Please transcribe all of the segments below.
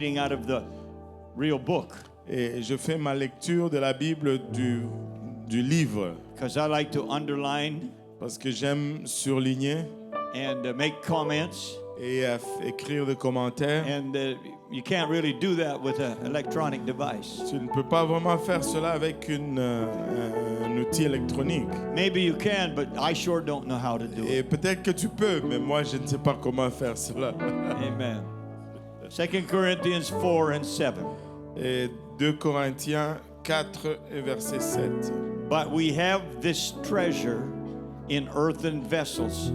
reading out of the real book Et je fais ma lecture de la Bible du livre because I like to underline parce que j'aime surligner and make comments, et écrire des commentaires. and you can't really do that with an electronic device. Tu ne peux pas vraiment faire cela avec un outil électronique. Maybe you can, but I sure don't know how to do Et it. peut-être que tu peux, mais moi je ne sais pas comment faire cela. Amen. 2 Corinthians 4 and 7. Et 2 Corinthiens 4 et verset 7. But we have this treasure in earthen vessels,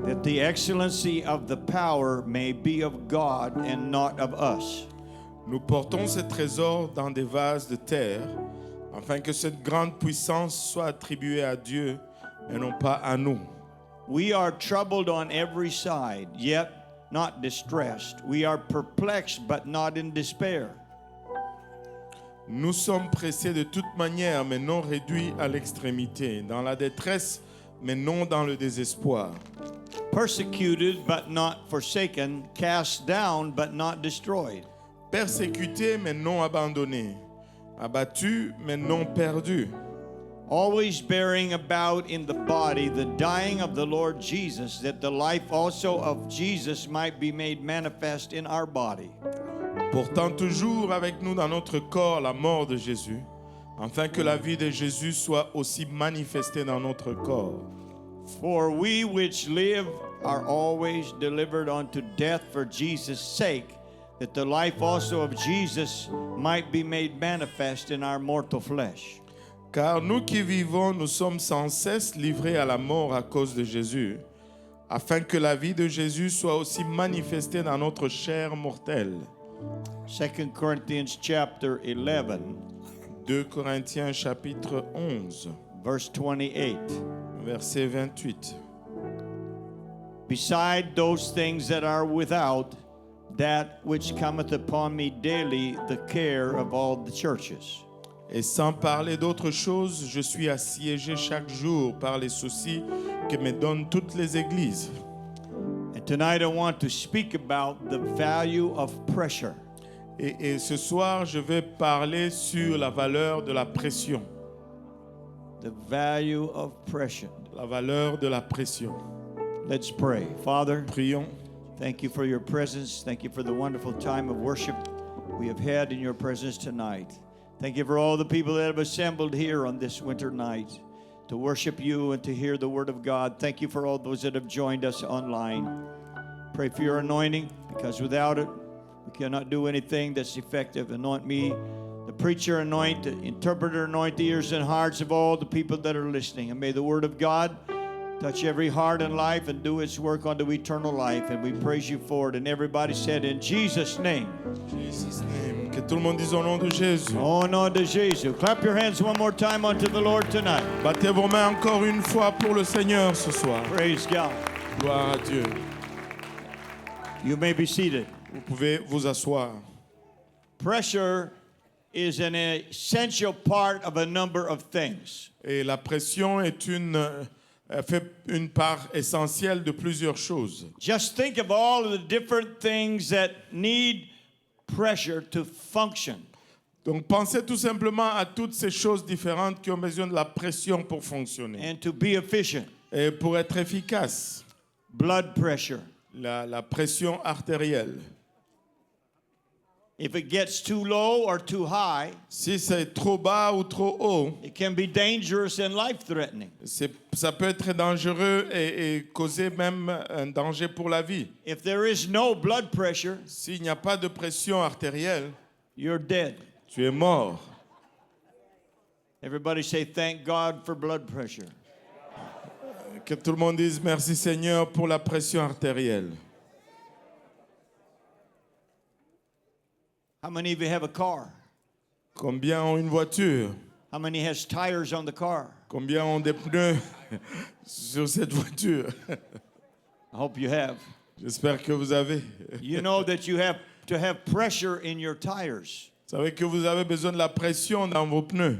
that the excellency of the power may be of God and not of us. Nous portons ce trésor dans des vases de terre, afin que cette grande puissance soit attribuée à Dieu et non pas à nous. We are troubled on every side, yet not distressed. We are perplexed, but not in despair. Nous sommes pressés de toute manière, mais non réduits à l'extrémité, dans la détresse, mais non dans le désespoir. Persecuted, but not forsaken. Cast down, but not destroyed. Persécutés, mais non abandonnés. Abattus, mais non perdus. Always bearing about in the body the dying of the Lord Jesus, that the life also of Jesus might be made manifest in our body. Portant toujours avec nous dans notre corps la mort de Jésus, afin que la vie de Jésus soit aussi manifestée dans notre corps. For we which live are always delivered unto death for Jesus' sake, that the life also of Jesus might be made manifest in our mortal flesh. Car nous qui vivons, nous sommes sans cesse livrés à la mort à cause de Jésus, afin que la vie de Jésus soit aussi manifestée dans notre chair mortelle. 2 Corinthians chapter 11, 2 Corinthiens chapitre 11, verse 28. verset 28. Beside those things that are without, that which cometh upon me daily, the care of all the churches. Et sans parler d'autre chose, je suis assiégé chaque jour par les soucis que me donnent toutes les églises. And tonight I want to speak about the value of pressure. Et ce soir, je vais parler sur la valeur de la pression. The value of pressure. La valeur de la pression. Let's pray. Father, Prions. thank you for your presence. Thank you for the wonderful time of worship we have had in your presence tonight. Thank you for all the people that have assembled here on this winter night to worship you and to hear the word of God. Thank you for all those that have joined us online. Pray for your anointing, because without it, we cannot do anything that's effective. Anoint me, the preacher, anoint the interpreter, anoint the ears and hearts of all the people that are listening. And may the word of God touch every heart and life and do its work unto eternal life. And we praise you for it. And everybody said, in Jesus' name. Jesus' name. Que tout le monde dise au nom de Jésus. Au nom de Jésus. Clap your hands one more time unto the Lord tonight. Battez vos mains encore une fois pour le Seigneur ce soir. Praise God. Gloire à Dieu. You may be seated. Vous pouvez vous asseoir. Pressure is an essential part of a number of things. Et la pression fait une part essentielle de plusieurs choses. Just think of all of the different things that need pressure to function. Donc pensez tout simplement à toutes ces choses différentes qui ont besoin de la pression pour fonctionner. And to be efficient. Et pour être efficace, Blood pressure. la pression artérielle. If it gets too low or too high, Si c'est trop bas ou trop haut, it can be dangerous and life-threatening. ça peut être dangereux et causer même un danger pour la vie. If there is no blood pressure, S'il n'y a pas de pression artérielle, you're dead. tu es mort. Everybody say, thank God for blood pressure. Que tout le monde dise merci Seigneur pour la pression artérielle. How many of you have a car? Combien ont une voiture? How many has tires on the car? Combien ont des pneus sur cette voiture? I hope you have. J'espère que vous avez. You know that you have to have pressure in your tires. Vous savez que vous avez besoin de la pression dans vos pneus.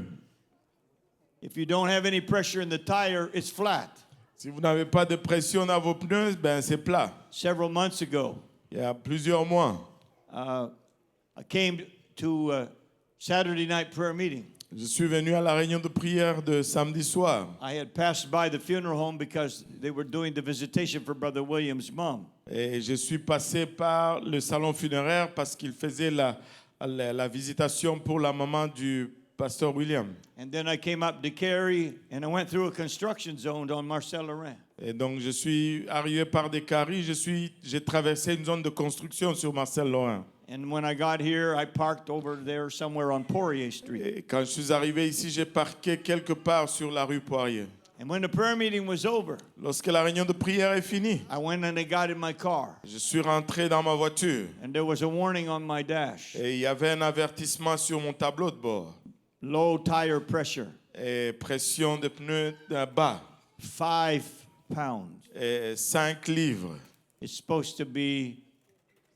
If you don't have any pressure in the tire, it's flat. Si vous n'avez pas de pression dans vos pneus, ben c'est plat. Several months ago, Il y a plusieurs mois, I came to Saturday night prayer meeting. Je suis venu à la réunion de prière de samedi soir. I had passed by the funeral home because they were doing the visitation for Brother William's mom. Et je suis passé par le salon funéraire parce qu'il faisait la visitation pour la maman du pasteur William. And then I came up to Cary and I went through a construction zone on Marcel Laurent. Et donc je suis arrivé par des caries, j'ai traversé une zone de construction sur Marcel Laurent. And when I got here, I parked over there somewhere on Poirier Street. Et quand je suis arrivé ici, j'ai parqué quelque part sur la rue Poirier. And when the prayer meeting was over, Lorsque la réunion de prière est finie, I went and I got in my car. je suis rentré dans ma voiture And there was a warning on my dash. et il y avait un avertissement sur mon tableau de bord. Low tire pressure, Et pression de pneus bas, 5 pounds. et 5 livres. It's supposed to be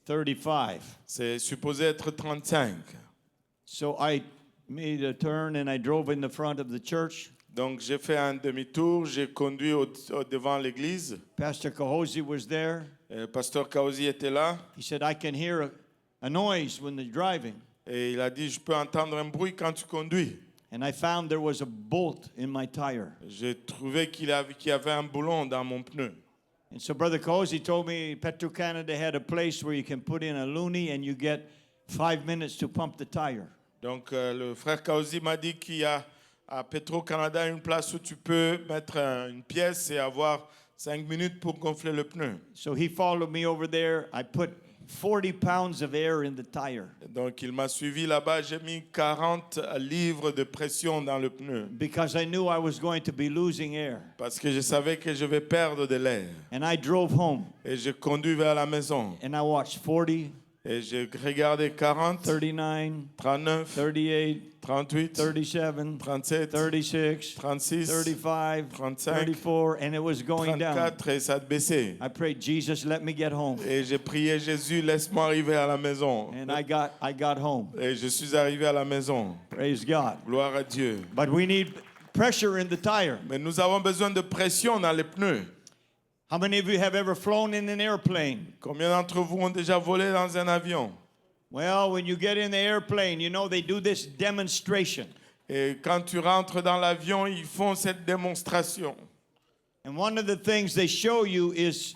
35. C'est supposé être 35. So I made a turn and I drove in the front of the church. Donc j'ai fait un demi-tour, j'ai conduit devant l'église. Pastor Kahosi was there. Pasteur Kaosi était là He said, I can hear a noise when they're driving. et il a dit je peux entendre un bruit quand tu conduis. And I found there was a bolt in my tire. J'ai trouvé qu'il y avait un boulon dans mon pneu. And so Brother Kahosi told me Petro-Canada had a place where you can put in a loonie and you get 5 minutes to pump the tire. Donc le frère Kaosi m'a dit qu'il y a à Petro-Canada une place où tu peux mettre une pièce et avoir 5 minutes pour gonfler le pneu. So he followed me over there. I put 40 pounds of air in the tire Donc il m'a suivi là-bas, j'ai mis 40 livres de pression dans le pneu because I knew I was going to be losing air. parce que je savais que je vais perdre de l'air. And I drove home Et je conduis vers la maison and I watched 40, et j'ai regardé 40, 39, 39, 38, 38, 37, 37, 36, 36, 35, 35, 34, and it was going down. 34 et ça baissait. I prayed, Jesus, let me get home. Et j'ai prié Jésus, laisse-moi arriver à la maison. And I got home. Et je suis arrivé à la maison. Praise God. Gloire à Dieu. But we need pressure in the tire. Mais nous avons besoin de pression dans les pneus. How many of you have ever flown in an airplane? Combien d'entre vous ont déjà volé dans un avion? Well, when you get in the airplane, you know they do this demonstration. Et quand tu rentres dans l'avion, ils font cette démonstration. And one of the things they show you is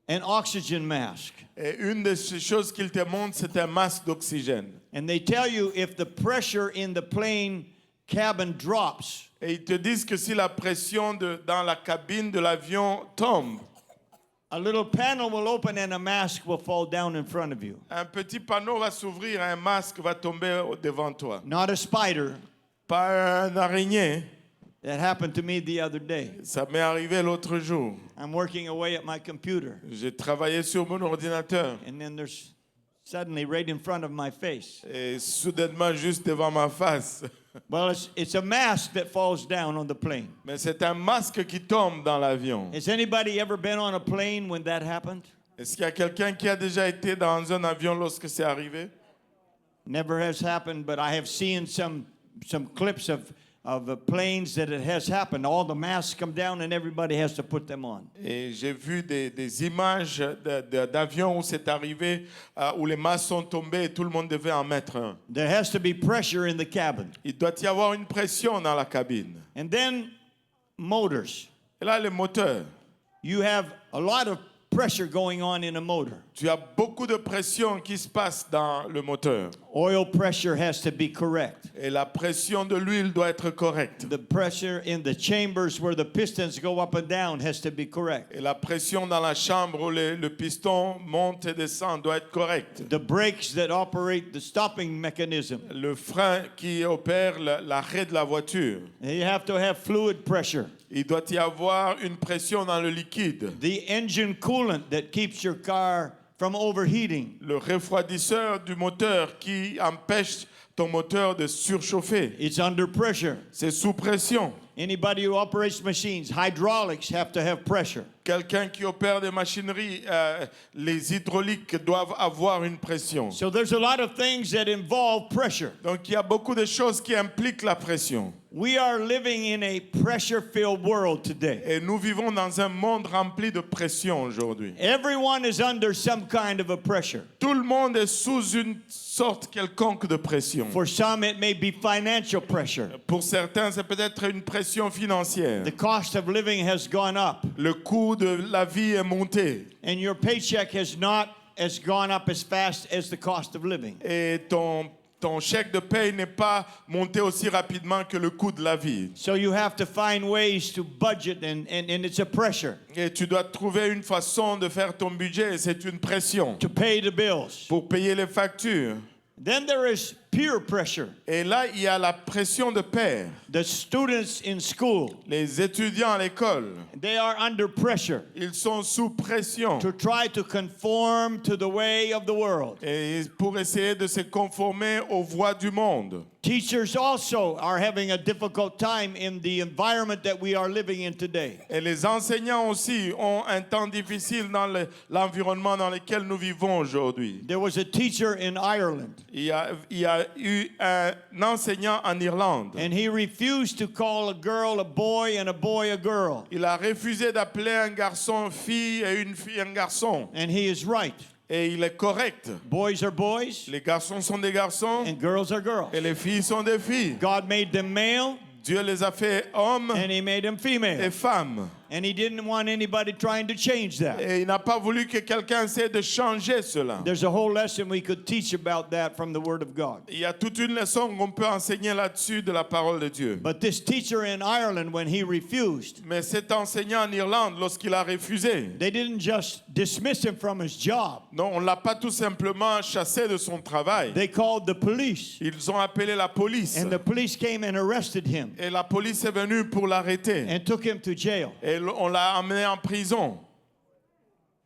an oxygen mask. Et une des choses qu'ils te montrent, c'est un masque d'oxygène. And they tell you if the pressure in the plane cabin drops, Et ils te disent que si la pression dans la cabine de l'avion tombe, a little panel will open and a mask will fall down in front of you. un petit panneau va s'ouvrir, un masque va tomber devant toi. Not a spider. Pas un araignée. That happened to me the other day. Ça m'est arrivé l'autre jour. I'm working away at my computer, J'ai travaillé sur mon ordinateur. and then there's suddenly right in front of my face. Et soudainement, juste devant ma face. Well, it's a mask that falls down on the plane. Mais c'est un masque qui tombe dans l'avion. Has anybody ever been on a plane when that happened? Est-ce qu'il y a quelqu'un qui a déjà été dans un avion lorsque c'est arrivé? Never has happened, but I have seen some clips of planes that it has happened. All the masks come down and everybody has to put them on. Et j'ai vu des images d'avions où c'est arrivé, où les masques sont tombés et tout le monde devait en mettre un. There has to be pressure in the cabin. Il doit y avoir une pression dans la cabine. And then motors. Et là, les moteurs. You have a lot of pressure going on in a motor. Tu as beaucoup de pression qui se passe dans le moteur. Oil pressure has to be correct. Et la pression de l'huile doit être correcte. The pressure in the chambers where the pistons go up and down has to be correct. Et la pression dans la chambre où le piston monte et descend doit être correcte. The brakes that operate the stopping mechanism. Le frein qui opère l'arrêt de la voiture. You have to have fluid pressure. Il doit y avoir une pression dans le liquide. The engine coolant that keeps your car from overheating. Le refroidisseur du moteur qui empêche ton moteur de surchauffer. It's under pressure. C'est sous pression. Anybody who operates machines, hydraulics have to have pressure. Quelqu'un qui opère des machineries, les hydrauliques doivent avoir une pression. So there's a lot of things that involve pressure. Donc il y a beaucoup de choses qui impliquent la pression. We are living in a pressure-filled world today. Et nous vivons dans un monde rempli de pression aujourd'hui. Everyone is under some kind of a pressure. Tout le monde est sous une sorte quelconque de pression. For some, it may be financial pressure. Pour certains, c'est peut-être une pression financière. The cost of living has gone up, Le coût de la vie est monté and your paycheck has gone up as fast as the cost of living. et ton chèque de paye n'est pas monté aussi rapidement que le coût de la vie. So you have to find ways to budget, and it's a pressure Et tu dois trouver une façon de faire ton budget, et c'est une pression to pay the bills. pour payer les factures. Then there is peer pressure. Et là, il y a la pression de pair. The students in school, Les étudiants à l'école, they are under pressure ils sont sous pression to try to conform to the way of the world. et pour essayer de se conformer aux voies du monde. Teachers also are having a difficult time in the environment that we are living in today. Et les enseignants aussi ont un temps difficile dans l'environnement dans lequel nous vivons aujourd'hui. There was a teacher in Ireland, Il y a eu un enseignant en Irlande. and he refused to call a girl a boy and a boy a girl. Il a refusé d'appeler un garçon fille et une fille un garçon. And he is right. Et il est correct. Boys are boys Les garçons sont des garçons and girls are girls. et les filles sont des filles. God made them male Dieu les a fait hommes and he made them et female. femmes. And he didn't want anybody trying to change that. Et il n'a pas voulu que quelqu'un essaie de changer cela. There's a whole lesson we could teach about that from the Word of God. Il y a toute une leçon qu'on peut enseigner là-dessus de la parole de Dieu. But this teacher in Ireland, when he refused, Mais cet enseignant en Irlande, lorsqu'il a refusé, they didn't just dismiss him from his job. non, on ne l'a pas tout simplement chassé de son travail. They called the police, Ils ont appelé la police. and the police came and arrested him Et la police est venue pour l'arrêter. and took him to jail. Et on l'a emmené en prison.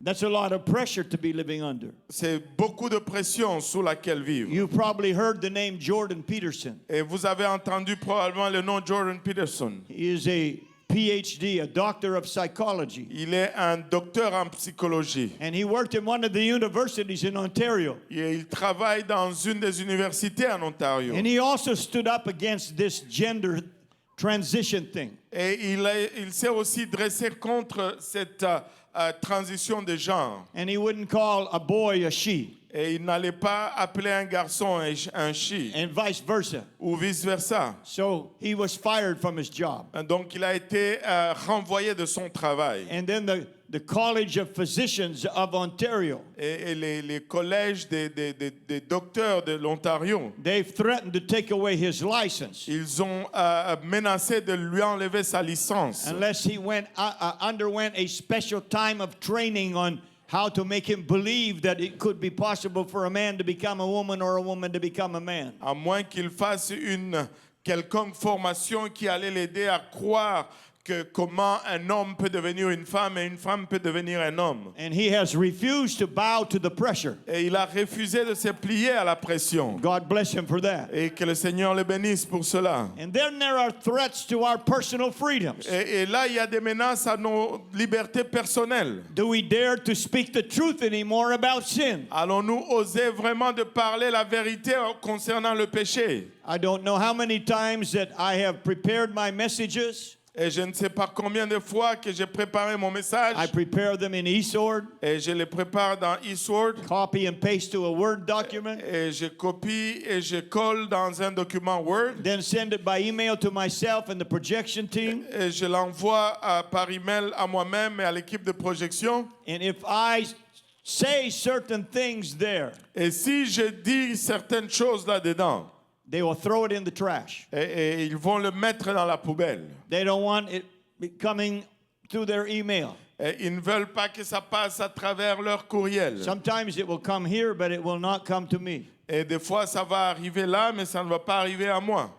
That's a lot of pressure to be living under. C'est beaucoup de pression sous laquelle vivre. You've probably heard the name Jordan Peterson. Et vous avez entendu probablement le nom Jordan Peterson. He is a PhD, a doctor of psychology. Il est un docteur en psychologie. And he worked in one of the universities in Ontario. Et il travaille dans une des universités en Ontario. And he also stood up against this gender transition thing. Et il s'est aussi dressé contre cette transition de genre. And he wouldn't call a boy a she, Et il n'allait pas appeler un garçon un she, and vice versa. ou vice-versa. So he was fired from his job. Donc il a été renvoyé de son travail. And then the College of Physicians of Ontario, Et les collèges des docteurs de l'Ontario, they've threatened to take away his license ils ont menacé de lui enlever sa licence unless he underwent a special time of training on how to make him believe that it could be possible for a man to become a woman or a woman to become a man. à moins qu'il fasse une quelconque formation qui allait l'aider à croire que comment un homme peut devenir une femme et une femme peut devenir un homme. And he has refused to bow to the pressure. Et il a refusé de se plier à la pression. God bless him for that. Et que le Seigneur le bénisse pour cela. And then there are threats to our personal freedoms. Et là, il y a des menaces à nos libertés personnelles. Do we dare to speak the truth anymore about sin? Allons-nous oser vraiment de parler la vérité concernant le péché? I don't know how many times that I have prepared my messages. Et je ne sais pas combien de fois que j'ai préparé mon message. I prepare them in eSword, Et je les prépare dans eSword. copy and paste to a Word document, Et je copie et je colle dans un document Word. then send it by email to myself and the projection team. Et je l'envoie par email à moi-même et à l'équipe de projection. And if I say certain things there, Et si je dis certaines choses là-dedans, they will throw it in the trash. et ils vont le mettre dans la poubelle. They don't want it coming through their email. Et ils ne veulent pas que ça passe à travers leur courriel. Sometimes it will come here, but it will not come to me. Et des fois, ça va arriver là, mais ça ne va pas arriver à moi.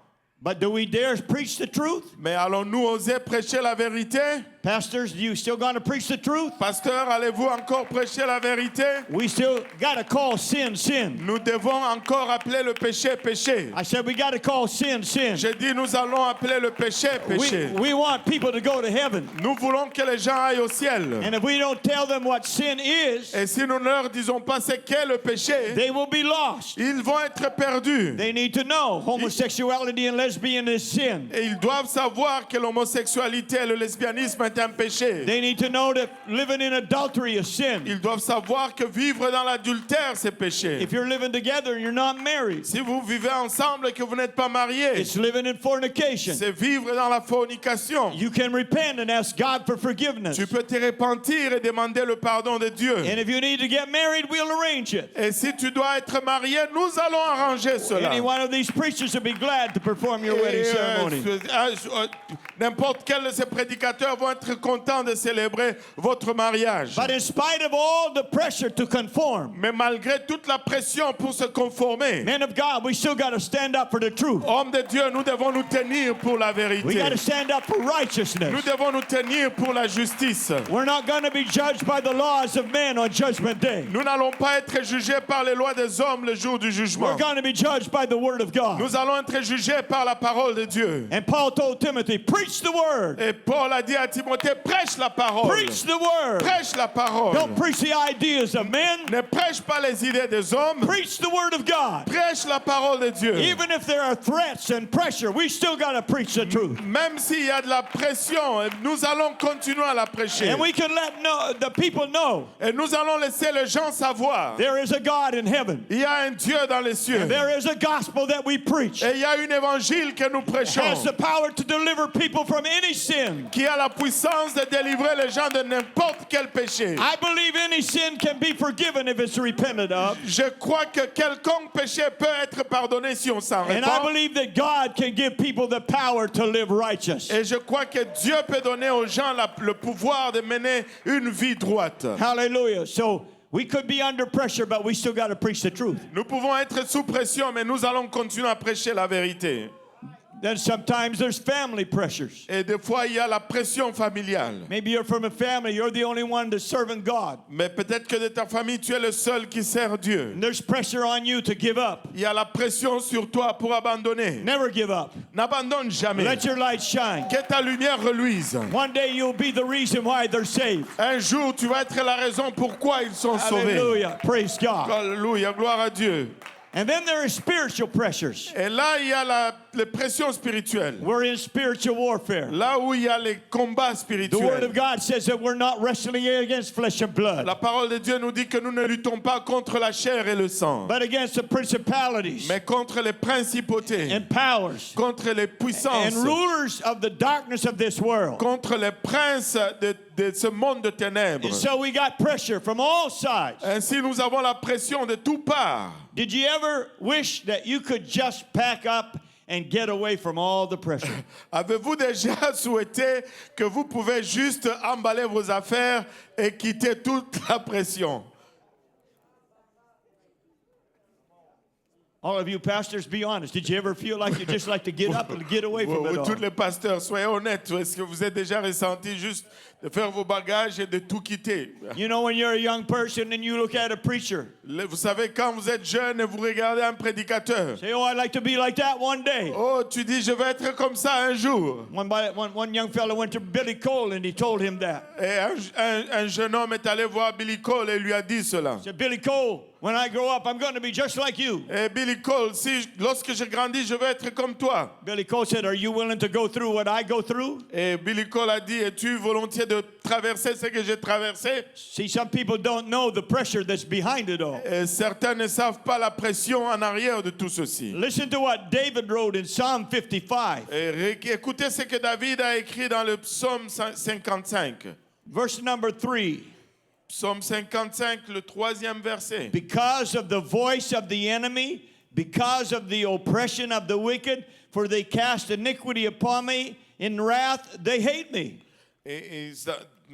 But do we dare preach the truth? Mais allons-nous oser prêcher la vérité? Pastors, you still going to preach the truth? Pasteur, allez-vous encore prêcher la vérité? We still got to call sin, sin. Nous devons encore appeler le péché, péché. I said we got to call sin, sin. J'ai dit, nous allons appeler le péché, péché. We want people to go to heaven. Nous voulons que les gens aillent au ciel. And if we don't tell them what sin is, Et si nous ne leur disons pas ce qu'est le péché, they will be lost. ils vont être perdus. They need to know homosexuality and lesbianism is sin. Et ils doivent savoir que l'homosexualité et le lesbianisme est un péché. They need to know that living in adultery is sin. Ils doivent savoir que vivre dans l'adultère, c'est péché. If you're living together and you're not married, Si vous vivez ensemble et que vous n'êtes pas mariés, it's living in fornication. c'est vivre dans la fornication. You can repent and ask God for forgiveness. Tu peux te repentir et demander le pardon de Dieu. And if you need to get married, we'll arrange it. Et si tu dois être marié, nous allons arranger cela. Any one of these preachers will be glad to perform your wedding ceremony. N'importe quel de ces prédicateurs vont être contents de célébrer votre mariage. But in spite of all the pressure to conform, Mais malgré toute la pression pour se conformer, men of God, we still got to stand up for the truth. hommes de Dieu, nous devons nous tenir pour la We vérité. got to stand up for Nous righteousness. devons nous tenir pour la justice. We're not going to be judged by the laws of men on Judgment Day. Nous n'allons pas être jugés par les lois des hommes le jour du We're jugement. going to be judged by the Word of God. Nous allons être jugés par la parole de Dieu. And Paul told Timothy, preach the Word. Et Paul a dit à Timothée, prêche la parole. Preach the Word. Prêche la parole. Don't preach the ideas of men. Ne prêche pas les idées des hommes. Preach the Word of God. Prêche la parole de Dieu. Even if there are threats and pressure, we still got to preach the truth. Même s'il y a de la pression, nous allons continuer à la prêcher. And we can let the people know Et nous allons laisser les gens savoir. there is a God in heaven. Il y a un Dieu dans les cieux. There is a gospel that we preach. Et il y a un évangile que nous It has prêchons. the power to deliver people from any sin. Qui a la puissance de délivrer les gens de n'importe quel péché. I believe any sin can be forgiven if it's repented of. Je crois que quelconque péché peut être pardonné si on s'en And I repent. believe that God can give people the power to live righteous. Et je crois que Dieu peut donner aux gens le pouvoir de mener une vie droite. Hallelujah. So we could be under pressure, but we still got to preach the truth. Nous pouvons être sous pression, mais nous allons continuer à prêcher la vérité. Then sometimes there's family pressures. Et des fois, il y a la pression familiale. Maybe you're from a family, you're the only one that's serving God. Mais peut-être que de ta famille, tu es le seul qui sert Dieu. And there's pressure on you to give up. Il y a la pression sur toi pour abandonner. Never give up. N'abandonne jamais. Let your light shine. Que ta lumière reluise. One day you'll be the reason why they're saved. Un jour, tu vas être la raison pourquoi ils sont sauvés. Hallelujah. Praise God. Alléluia, gloire à Dieu. And then there are spiritual pressures. Et là, il y a les pressions spirituelles. We're in spiritual warfare. Là où il y a les combats The Word of spirituels. God says that we're not wrestling against flesh and blood, La parole de Dieu nous dit que nous ne luttons pas contre la chair et le sang, but against the principalities mais contre les principautés, and powers contre les puissances, and rulers of the darkness of this world. contre les princes de ce monde de And ténèbres. so we got pressure from all sides. Ainsi, nous avons la pression de toutes parts. Did you ever wish that you could just pack up and get away from all the pressure? Avez-vous déjà souhaité que vous pouvez juste emballer vos affaires et quitter toute la pression? All of you pastors, be honest. Did you ever feel like you just like to get up and get away from it all? Tous les pasteurs, soyez honnêtes. Est-ce que vous êtes déjà ressenti juste de faire vos bagages et de tout quitter? You know, when you're a young person and you look at a preacher, Vous savez, quand vous êtes jeune et vous regardez un prédicateur, say, oh, I'd like to be like that one day. oh, tu dis, je vais être comme ça un jour. One young fellow went to Billy Cole and he told him that. Et un jeune homme est allé voir Billy Cole et lui a dit cela. He said, Billy Cole, when I grow up, I'm going to be just like you. Et Billy Cole, lorsque je grandis, je vais être comme toi. Billy Cole said, are you willing to go through what I go through? Et Billy Cole a dit, es-tu volontiers de traverser ce que j'ai traversé? See, some people don't know the pressure that's behind it all. Et certains ne savent pas la pression en arrière de tout ceci. Listen to what David wrote in Psalm 55, Et écoutez ce que David a écrit dans le psaume 55. verse number 3. Psaume 55, le 3e verset. Because of the voice of the enemy, because of the oppression of the wicked, for they cast iniquity upon me, in wrath they hate me.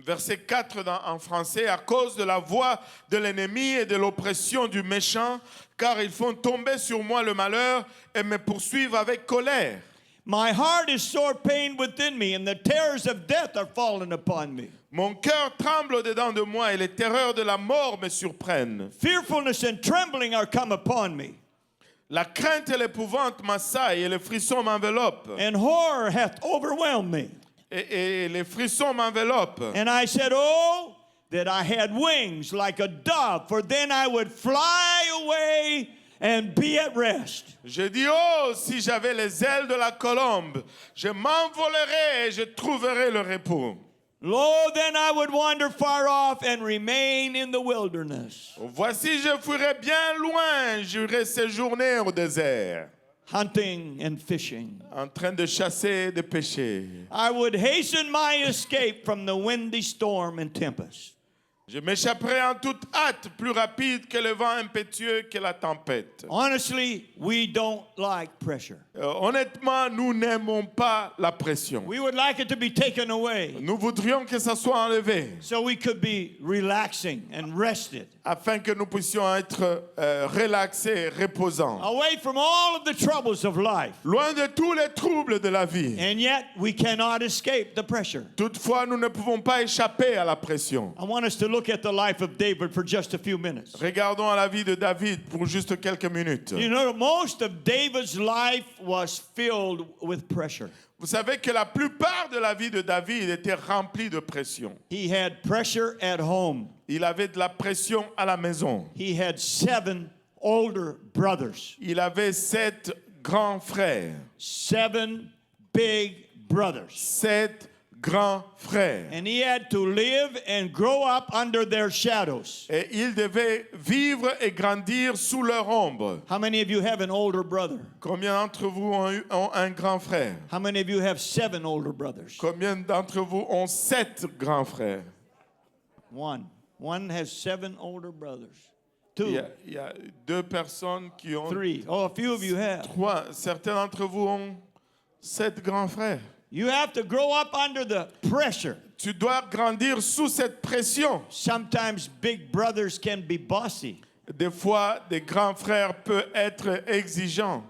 Verset 4 en français, à cause de la voix de l'ennemi et de l'oppression du méchant, car ils font tomber sur moi le malheur et me poursuivent avec colère. My heart is sore pained within me, and the terrors of death are fallen upon me. Mon cœur tremble au-dedans de moi et les terreurs de la mort me surprennent. Fearfulness and trembling are come upon me, La crainte et l'épouvante m'assaillent et les frissons m'enveloppent. and horror hath overwhelmed me. Et les frissons m'enveloppent. And I said, oh, that I had wings like a dove, for then I would fly away and be at rest. Je dis, oh, si j'avais les ailes de la colombe, je m'envolerais et je trouverais le repos. Lo, then I would wander far off and remain in the wilderness, Voici, je fuirais bien loin, j'irais séjourner au désert, hunting and fishing. en train de chasser et de pêcher. I would hasten my escape from the windy storm and tempest. Je m'échapperai en toute hâte, plus rapide que le vent impétueux que la tempête. Honestly, we don't like pressure. Honnêtement, nous n'aimons pas la pression. We would like it to be taken away Nous voudrions que ça soit enlevé, so we could be relaxing and rested, afin que nous puissions être relaxés, reposants. away from all of the troubles of life. Loin de tous les troubles de la vie. And yet, we cannot escape the pressure. Toutefois, nous ne pouvons pas échapper à la pression. I want us to look at the life of David for just a few minutes. Regardons à la vie de David pour juste quelques minutes. You know, most of David's life was filled with pressure. Vous savez que la plupart de la vie de David était remplie de pression. He had pressure at home. Il avait de la pression à la maison. He had 7 older brothers. Il avait 7 grands frères. 7 big brothers. 7 grands frères. And he had to live and grow up under their shadows. Et il devait vivre et grandir sous leur ombre. How many of you have an older brother? Combien d'entre vous ont un grand frère? How many of you have 7 older brothers? Combien d'entre vous ont 7 grands frères? One. One has 7 older brothers. Il 2, y a 2 personnes qui ont 3. Oh, a few of you have. 3. Certains d'entre vous ont 7 grands frères. You have to grow up under the pressure. Tu dois grandir sous cette pression. Sometimes big brothers can be bossy. Des fois, des grands frères peuvent être exigeants.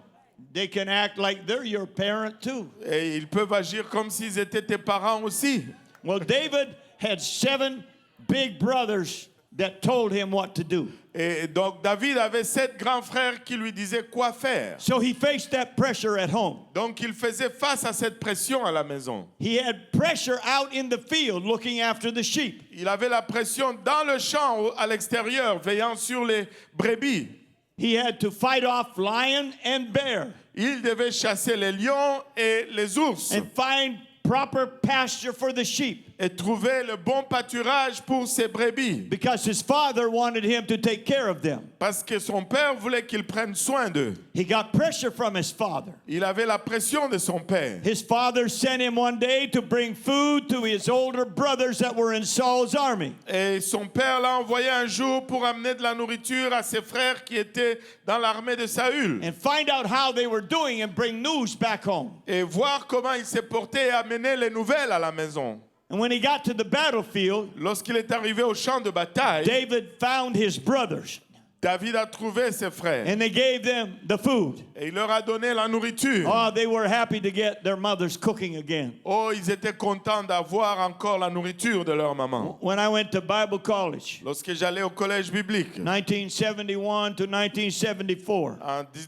They can act like they're your parent too. Et ils peuvent agir comme s'ils étaient tes parents aussi. Well, David had 7 big brothers that told him what to do. Et donc, David avait 7 grands frères qui lui disaient quoi faire. So he faced that pressure at home. Donc, il faisait face à cette pression à la maison. He had pressure out in the field looking after the sheep. Il avait la pression dans le champ à l'extérieur, veillant sur les brebis. He had to fight off lion and bear Il devait chasser les lions et les ours and find proper pasture for the sheep et trouver le bon pâturage pour ses brebis. because his father wanted him to take care of them. Parce que son père voulait qu'il prenne soin d'eux. He got pressure from his father. Il avait la pression de son père. His father sent him one day to bring food to his older brothers that were in Saul's army. Et son père l'a envoyé un jour pour amener de la nourriture à ses frères qui étaient dans l'armée de Saül. And find out how they were doing and bring news back home. Et voir comment il s'est porté et amener les nouvelles à la maison. And when he got to the battlefield, Lorsqu'il est arrivé au champ de bataille, David found his brothers David a trouvé ses frères. and they gave them the food. Et il leur a donné la nourriture. Oh, they were happy to get their mothers cooking again. Oh, ils étaient contents d'avoir encore la nourriture de leur maman. When I went to Bible college, Lorsque j'allais au collège biblique, 1971 to 1974,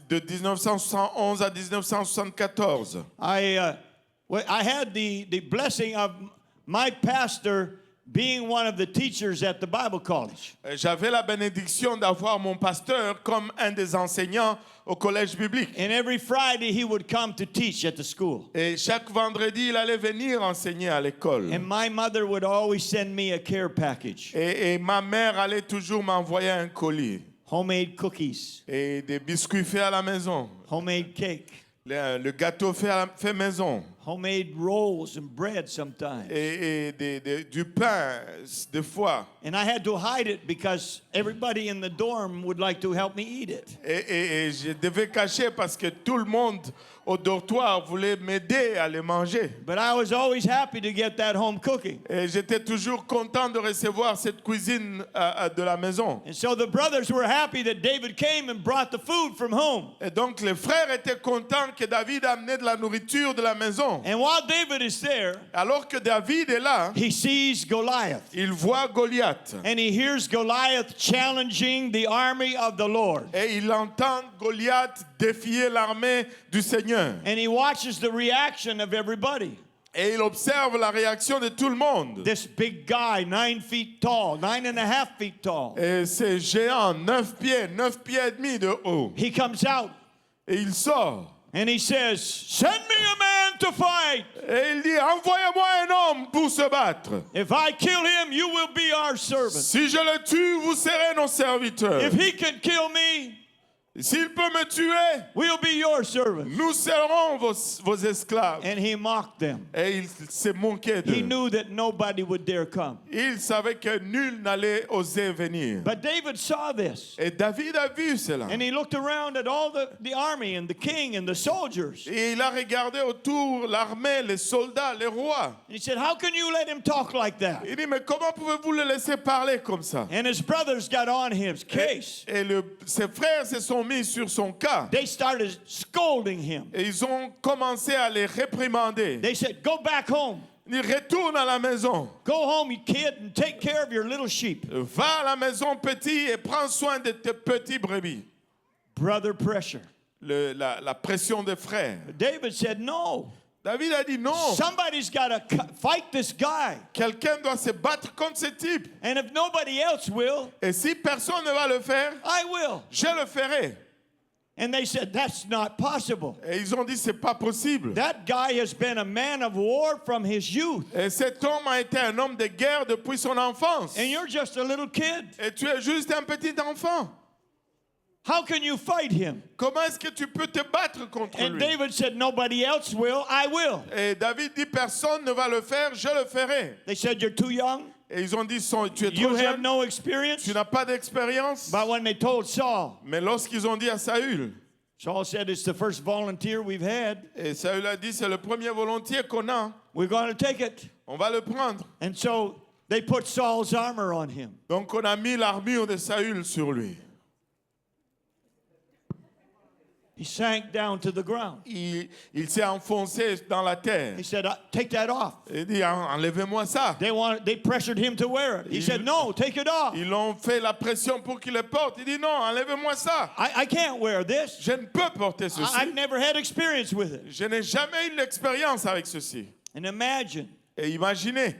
de 1971 à 1974, I had the blessing of my pastor being one of the teachers at the Bible college. j'avais la bénédiction d'avoir mon pasteur comme un des enseignants au collège biblique. And every Friday he would come to teach at the school. Et chaque vendredi, il allait venir enseigner à l'école. And my mother would always send me a care package. Et ma mère allait toujours m'envoyer un colis Homemade cookies, et des biscuits faits à la maison, homemade cake, le gâteau fait maison, homemade rolls and bread sometimes. et du pain, des fois. And I had to hide it because everybody in the dorm would like to help me eat it. Et je devais cacher parce que tout le monde au dortoir voulait m'aider à les manger. But I was always happy to get that home cooking. Et j'étais toujours content de recevoir cette cuisine de la maison. And so the brothers were happy that David came and brought the food from home. Et donc les frères étaient contents que David amenait de la nourriture de la maison. And while David is there, Alors que David est là, he sees Goliath. il voit Goliath. And he hears Goliath challenging the army of the Lord. Et il entend Goliath défier l'armée du Seigneur. And he watches the reaction of everybody. Et il observe la réaction de tout le monde. This big guy, 9 feet tall, 9.5 feet tall. Et ces géants, 9 pieds et demi de haut. He comes out Et il sort. and he says, "Send me a man to fight. Et il dit, envoyez-moi un homme pour se battre. If I kill him, you will be our servant. Si je le tue, vous serez nos serviteurs. If he can kill me, S'il peut me tuer, we'll be your servants." nous serons vos esclaves. And he mocked them. Et il s'est moqué He d'eux. knew that nobody would dare come. Il savait que nul n'allait oser venir. But David saw this. Et David a vu cela. And he looked around at all the army and the king and the soldiers. Et il a regardé autour l'armée, les soldats, les rois. And he said, "How can you let him talk like that?" Il dit, mais comment pouvez-vous le laisser parler comme ça? And his brothers got on his case. Et ses frères se sont mis sur son cas. They started scolding him. Et ils ont commencé à les réprimander. They said, "Go back home. Il retourne à la maison. Go home, you kid, and take care of your little sheep." Va à la maison petit et prends soin de tes petits brebis. Brother pressure. La pression des frères. David said, "No. David a dit non. Somebody's got to fight this guy. Quelqu'un doit se battre contre ce type. And if nobody else will, Et si personne ne va le faire, I will." je le ferai. And they said, "That's not possible. Et ils ont dit, c'est pas possible. That guy has been a man of war from his youth. Et cet homme a été un homme de guerre depuis son enfance. And you're just a little kid. Et tu es juste un petit enfant. How can you fight him?" Comment est-ce que tu peux te battre contre And lui? David said, "Nobody else will, I will." Et David dit, personne ne va le faire, je le ferai. They said, "You're too young. Et ils ont dit, tu es You trop have jeune, no experience." tu n'as pas d'expérience. But when they told Saul, Mais lorsqu'ils ont dit à Saül, Saul said, "It's the first volunteer we've had. et Saül a dit, c'est le premier volontiers qu'on a, We're going to take it." on va le prendre. And so they put Saul's armor on him. Donc on a mis l'armure de Saül sur lui. He sank down to the ground. Il s'est enfoncé dans la terre. He said, "Take that off." Il dit, enlevez-moi ça. They pressured him to wear it. He said, "No, take it off. Ils l'ont fait la pression pour qu'il le porte. Il dit, non, enlevez-moi ça. I can't wear this. Je ne peux porter ceci. I've never had experience with it." Je n'ai jamais eu l'expérience avec ceci. And imagine Et imaginez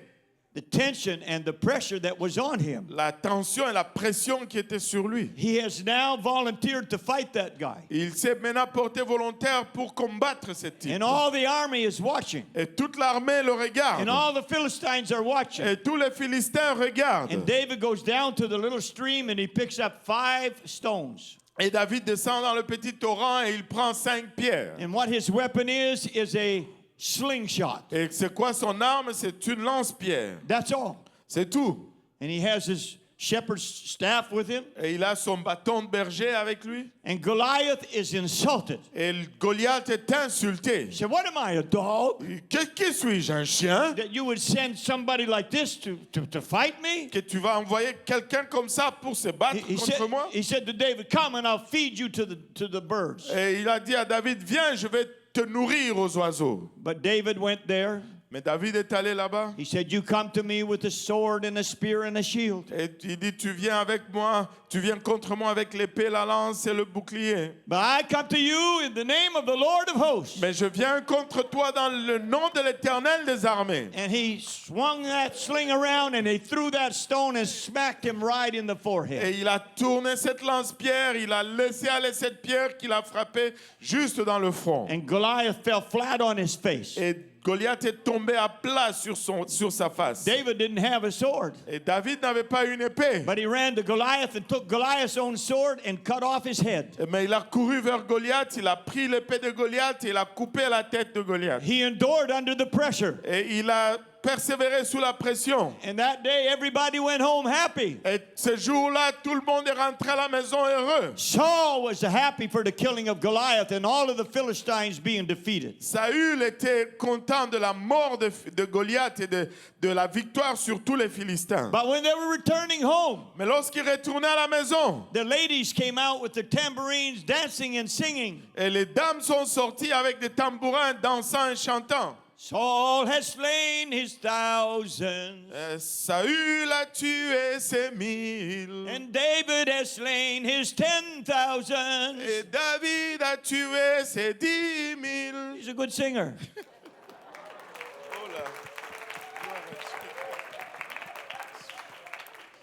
the tension and the pressure that was on him. la tension et la pression qui était sur lui. He has now volunteered to fight that guy. Il s'est maintenant porté volontaire pour combattre ce type. And all the army is watching. Et toute l'armée le regarde. And all the Philistines are watching. Et tous les Philistins regardent. And David goes down to the little stream and he picks up 5 stones. Et David descend dans le petit torrent et il prend 5 pierres. And what his weapon is a slingshot. Et c'est quoi son arme? C'est une lance-pierre. That's all. C'est tout. And he has his shepherd's staff with him. Et il a son bâton de berger avec lui. And Goliath is insulted. Et Goliath est insulté. He said, "What am I, a dog? Qui suis-je, un chien? That you would send somebody like this to fight me?" Que tu vas envoyer quelqu'un comme ça pour se battre contre moi? He said to David, "Come and I'll feed you to the birds." Et il a dit à David, viens, je vais te nourrir aux oiseaux. But David went there. Mais David est allé là-bas. He said, "You come to me with a sword and a spear and a shield." Et il dit, tu viens avec moi, tu viens contre moi avec l'épée, la lance et le bouclier. But I come to you in the name of the Lord of hosts. Mais je viens contre toi dans le nom de l'Éternel des armées. And he swung that sling around and he threw that stone and smacked him right in the forehead. Et il a tourné cette lance-pierre, il a laissé aller cette pierre qu'il a frappée juste dans le front. And Goliath fell flat on his face. Et Goliath est tombé tomber à plat sur sa face. David didn't have a sword, Et David n'avait pas une épée. but he ran to Goliath and took Goliath's own sword and cut off his head. Mais il a couru vers Goliath, il a pris l'épée de Goliath et il a coupé la tête de Goliath. He endured under the pressure. Et il a persévéré sous la pression. And that day, everybody went home happy. Et ce jour-là, tout le monde est rentré à la maison heureux. Saul was happy for the killing of Goliath and all of the Philistines being defeated. Saül était content de la mort de Goliath et de la victoire sur tous les Philistins. But when they were returning home, Mais lorsqu'il retournait à la maison, the ladies came out with their tambourines, dancing and singing. et les dames sont sorties avec des tambourins, dansant et chantant. Saul has slain his thousands, Saül a tué ses 1000. and David has slain his 10,000. Et David a tué ses 10 000. He's a good singer.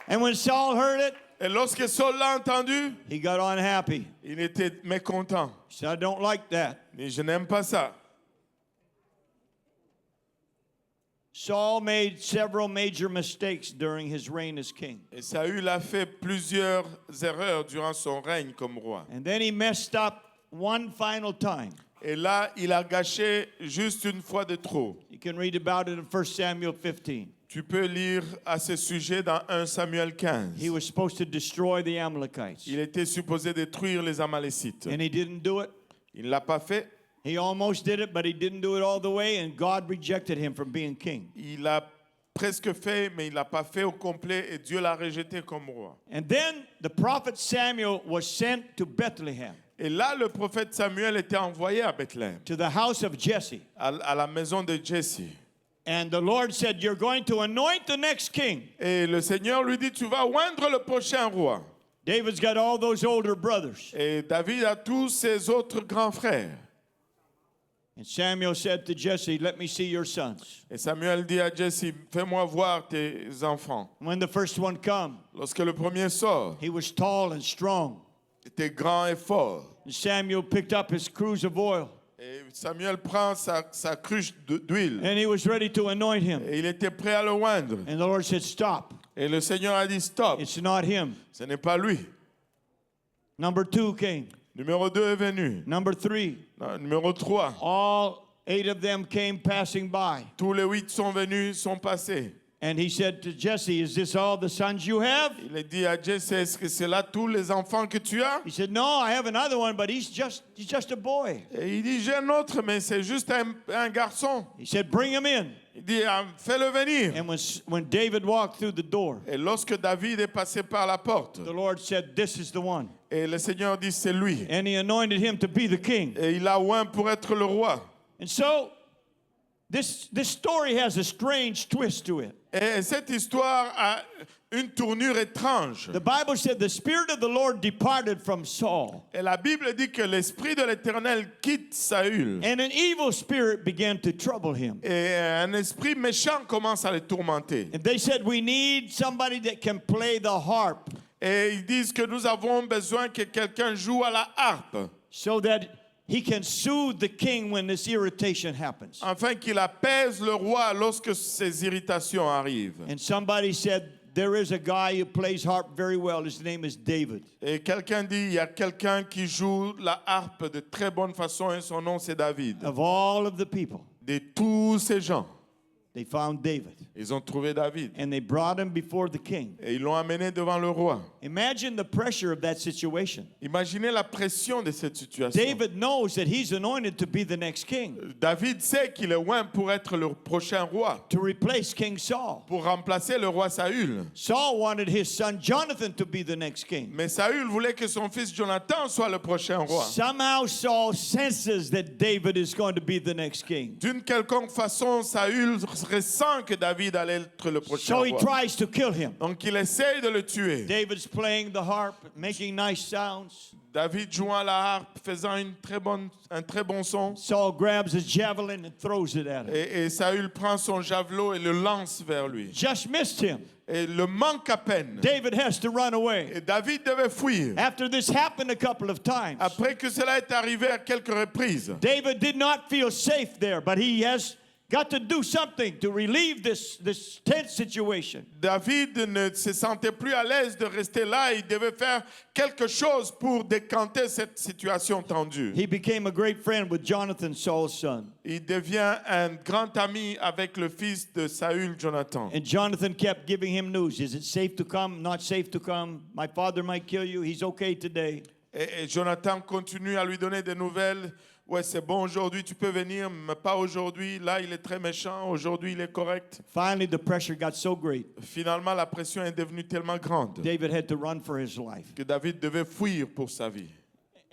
And when Saul heard it, Et lorsque Saul l'a entendu, he got unhappy. il était mécontent. He said, I don't like that. Mais je n'aime pas ça. Saul made several major mistakes during his reign as king. Et Saül a fait plusieurs erreurs durant son règne comme roi. And then he messed up one final time. Et là, il a gâché juste une fois de trop. You can read about it in 1 Samuel 15. Tu peux lire à ce sujet dans 1 Samuel 15. He was supposed to destroy the Amalekites, Il était supposé détruire les Amalécites. and he didn't do it. Il ne l'a pas fait. He almost did it, but he didn't do it all the way, and God rejected him from being king. Il a presque fait, mais il ne l'a pas fait au complet et Dieu l'a rejeté comme roi. And then the prophet Samuel was sent to Bethlehem, Et là, le prophète Samuel était envoyé à Bethléem, to the house of Jesse. à la maison de Jesse. And the Lord said, you're going to anoint the next king. Et le Seigneur lui dit, tu vas oindre le prochain roi. David's got all those older brothers. Et David a tous ses autres grands frères. And Samuel said to Jesse, let me see your sons. Et Samuel dit à Jesse, fais-moi voir tes enfants. When the first one come, Lorsque le premier sort, he was tall and strong. il était grand et fort. And Samuel picked up his cruse of oil, Et Samuel prend sa cruche d'huile. and he was ready to anoint him. Et il était prêt à le oindre. And the Lord said, stop. Et le Seigneur a dit, stop, It's not him. ce n'est pas lui. Number 2 came. Numéro 2 est venu. Number 3. Non, numéro 3. All 8 of them came passing by. Tous les 8 sont venus, sont passés. And he said to Jesse, is this all the sons you have? Il a dit à Jesse, est-ce que c'est là tous les enfants que tu as? He said, no, I have another one, but he's just a boy. Et il dit, j'ai un autre, mais c'est juste un garçon. He said, bring him in. Il dit, fais-le venir. And when David walked through the door, Et lorsque David est passé par la porte, the Lord said, this is the one. et le Seigneur dit, c'est lui. And he anointed him to be the king. Et il l'a oint pour être le roi. And so, this story has a strange twist to it. Et cette histoire a une tournure étrange. The Bible said the Spirit of the Lord departed from Saul, Et la Bible dit que l'Esprit de l'Éternel quitte Saül. and an evil spirit began to trouble him. Et un esprit méchant commence à le tourmenter. And they said, we need somebody that can play the harp Et ils disent que nous avons besoin que quelqu'un joue à la harpe, so that he can soothe the king when this irritation happens. afin qu'il apaise le roi lorsque ces irritations arrivent. And somebody said, there is a guy who plays harp very well. His name is David. Et quelqu'un dit, il y a quelqu'un qui joue la harpe de très bonne façon et son nom c'est David. Of all of the people, De tous ces gens, they found David. ils ont trouvé David. And they brought him before the king. Et ils l'ont amené devant le roi. Imagine the pressure of that situation. Imaginez la pression de cette situation. David knows that he's anointed to be the next king, David sait qu'il est loin pour être le prochain roi, to replace King Saul. pour remplacer le roi Saül. Saul wanted his son Jonathan to be the next king. Mais Saül voulait que son fils Jonathan soit le prochain roi. Somehow Saul senses that David is going to be the next king. D'une quelconque façon, Saül ressent que David allait être le prochain So he roi. tries to kill him. Donc il essaye de le tuer. David's playing the harp, making nice sounds. David jouant la harpe, faisant un très bon son. Saul grabs his javelin and throws it at him. Et Saül prend son javelot et le lance vers lui. Just missed him. Et le manque à peine. David has to run away. Et David devait fuir. After this happened a couple of times, Après que cela est arrivé à quelques reprises, David did not feel safe there, but he has got to do something to relieve this tense situation. David ne se sentait plus à l'aise de rester là. Il devait faire quelque chose pour décanter cette situation tendue. He became a great friend with Jonathan, Saul's son. Il devient un grand ami avec le fils de Saül, Jonathan. And Jonathan kept giving him news. Is it safe to come? Not safe to come? My father might kill you. He's okay today. Et Jonathan continue à lui donner des nouvelles. Ouais, c'est bon aujourd'hui, tu peux venir, mais pas aujourd'hui. Là, il est très méchant. Aujourd'hui, il est correct. Finally, the pressure got so great, Finalement, la pression est devenue tellement grande David had to run for his life. que David devait fuir pour sa vie.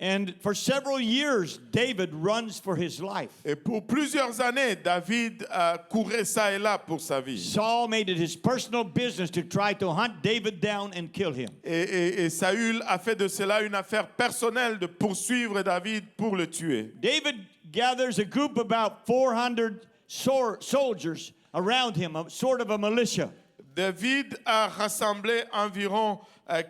And for several years, David runs for his life. Et pour plusieurs années, David courait ça et là pour sa vie. Saul made it his personal business to try to hunt David down and kill him. Et Saül a fait de cela une affaire personnelle de poursuivre David pour le tuer. David gathers a group of about 400 soldiers around him, a sort of a militia. David a rassemblé environ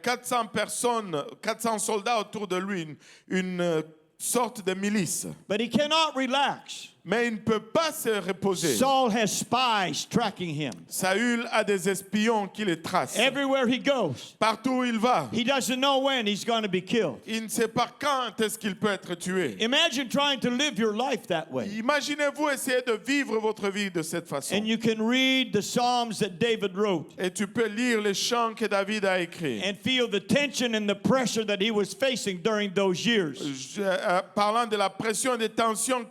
400 personnes, 400 soldats autour de lui, une sorte de milice. But he cannot relax. Mais il ne peut pas se reposer. Saul has spies tracking him. Saül a des espions qui le tracent. Everywhere he goes, Partout où il va, he doesn't know when he's going to be killed. il ne sait pas quand est-ce qu'il peut être tué. Imagine trying to live your life that way. Imaginez-vous essayer de vivre votre vie de cette façon. And you can read the Psalms that David wrote Et tu peux lire les chants que David a écrits. and feel the tension and the pressure that he was facing during those years. Parlant de la pression et des tensions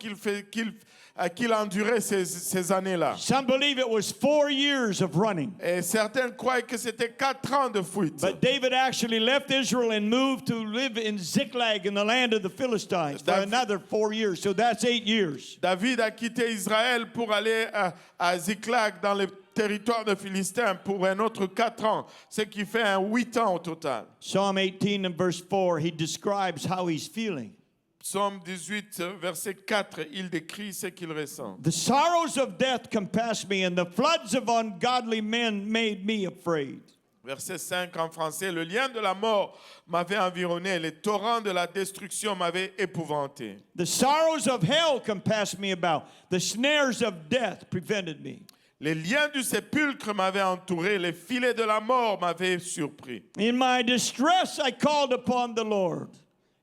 qu'il a enduré ces années-là. Some believe it was 4 years of running. Et certains croient que c'était 4 ans de fuite. But David actually left Israel and moved to live in Ziklag in the land of the Philistines for another 4 years. So that's 8 years. David a quitté Israël pour aller à Ziklag dans le territoire de Philistins pour un autre 4 ans, ce qui fait 8 ans au total. Psalm 18 and verse 4, he describes how he's feeling. Psaume 18, verset 4, il décrit ce qu'il ressent. The sorrows of death compassed me, and the floods of ungodly men made me afraid. Verset 5 en français, le lien de la mort m'avait environné, les torrents de la destruction m'avaient épouvanté. The sorrows of hell compassed me about, the snares of death prevented me. Les liens du sépulcre m'avaient entouré, les filets de la mort m'avaient surpris. In my distress I called upon the Lord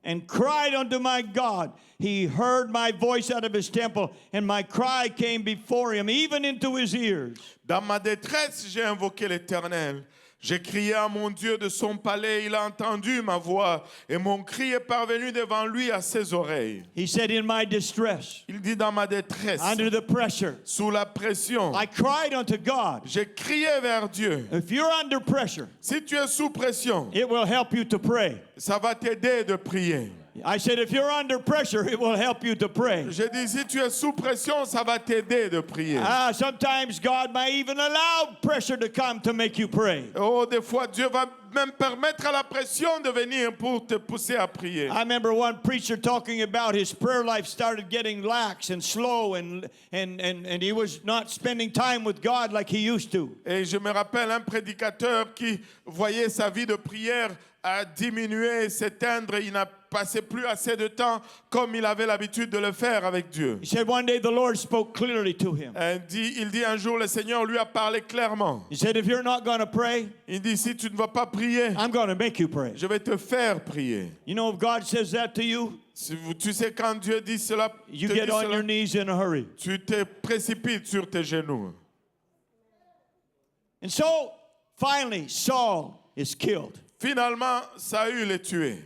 and cried unto my God. He heard my voice out of his temple, and my cry came before him, even into his ears. Dans ma détresse, j'ai invoqué l'Éternel. J'ai crié à mon Dieu de son palais, il a entendu ma voix, et mon cri est parvenu devant lui à ses oreilles. He said, in my distress, Il dit dans ma détresse, under the pressure, sous la pression, I cried unto God. j'ai crié vers Dieu. If you're under pressure, Si tu es sous pression, it will help you to pray. ça va t'aider de prier. I said, if you're under pressure, it will help you to pray. J'ai dit, si tu es sous pression, ça va t'aider de prier. Sometimes God may even allow pressure to come to make you pray. Oh, des fois, Dieu va même permettre à la pression de venir pour te pousser à prier. I remember one preacher talking about his prayer life started getting lax and slow, and he was not spending time with God like he used to. Et je me rappelle un prédicateur qui voyait sa vie de prière à diminuer, s'éteindre. Il n'a passé plus assez de temps comme il avait l'habitude de le faire avec Dieu. He said one day the Lord spoke clearly to him. Il dit un jour, le Seigneur lui a parlé clairement. He said, if you're not going to pray, Il dit, si tu ne vas pas prier, I'm going to make you pray. je vais te faire prier. You know, if God says that to you, Tu sais, quand Dieu dit cela, you get on your knees in a hurry. tu te précipites sur tes genoux. And so, finally, Saul is killed. Finalement, Saül est tué.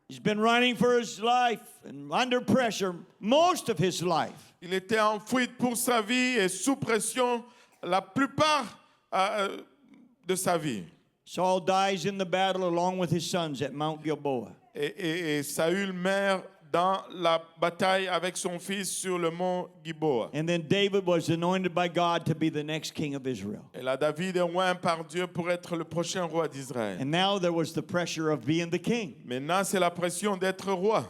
He's been running for his life and under pressure most of his life. Il était en fuite pour sa vie et sous pression la plupart de sa vie. Saul dies in the battle along with his sons at Mount Gilboa. Et Saül meurt dans la bataille avec son fils sur le mont Gilboa. And then David was anointed by God to be the next king of Israel. Et là, David est oint par Dieu pour être le prochain roi d'Israël. And now there was the pressure of being the king. Maintenant, c'est la pression d'être roi.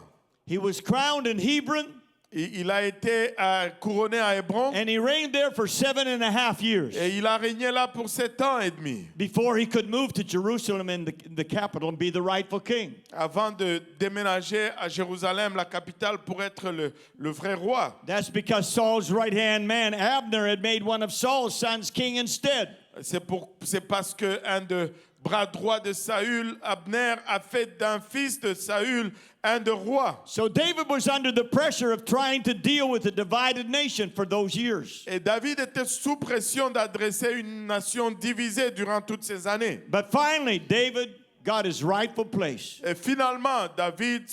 He was crowned in Hebron. Il a été couronné à Hébron and he reigned there for 7.5 years et il a régné là pour 7 ans et demi before he could move to Jerusalem in the capital and be the rightful king. avant de déménager à Jérusalem, la capitale, pour être le vrai roi. That's because Saul's right-hand man, Abner, had made one of Saul's sons king instead. C'est parce que un de bras droit de Saül, Abner, a fait d'un fils de Saül un de roi. So David was under the pressure of trying to deal with a divided nation for those years. Et David était sous pression d'adresser une nation divisée durant toutes ces années. But finally, David got his rightful place. Et finalement, David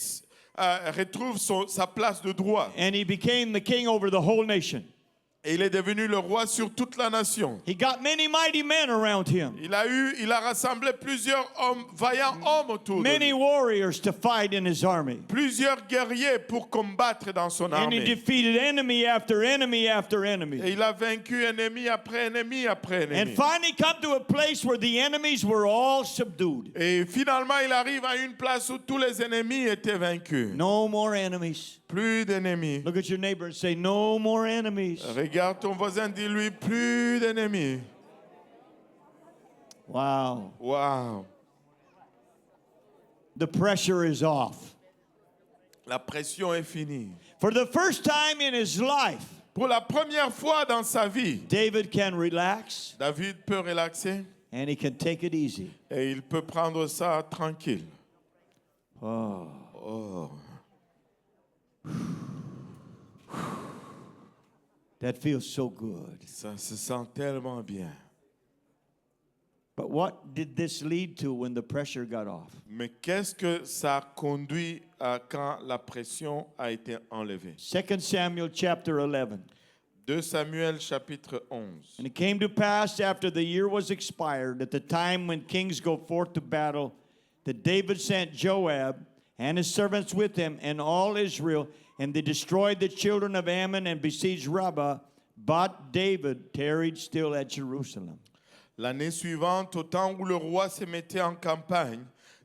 retrouve sa place de droit. And he became the king over the whole nation. Et il est devenu le roi sur toute la nation. He got many mighty men around him. Il a rassemblé plusieurs vaillants hommes autour de Many lui. warriors to fight in his army. Plusieurs guerriers pour combattre dans son And he armée. defeated enemy after enemy after Et enemy. il a vaincu ennemi après ennemi après And ennemi. finally come to a place where the enemies were all subdued. Et finalement, il arrive à une place où tous les ennemis étaient vaincus. No more enemies. Plus d'ennemis. Look at your neighbor and say, no more enemies. Regarde ton voisin, dis-lui, plus d'ennemis. Wow. Wow. The pressure is off. La pression est finie. For the first time in his life, Pour la première fois dans sa vie, David can relax David peut relaxer and he can take it easy. et il peut prendre ça tranquille. Oh. Oh. That feels so good. Ça se sent tellement bien. But what did this lead to when the pressure got off? Mais qu'est-ce que ça conduit à quand la pression a été enlevée? 2 Samuel chapter 11. 2 Samuel chapitre 11. And it came to pass after the year was expired, at the time when kings go forth to battle, that David sent Joab and his servants with him and all Israel, and they destroyed the children of Ammon and besieged Rabbah. But David tarried still at Jerusalem. L'année suivante, au temps où le roi se mettait en campagne,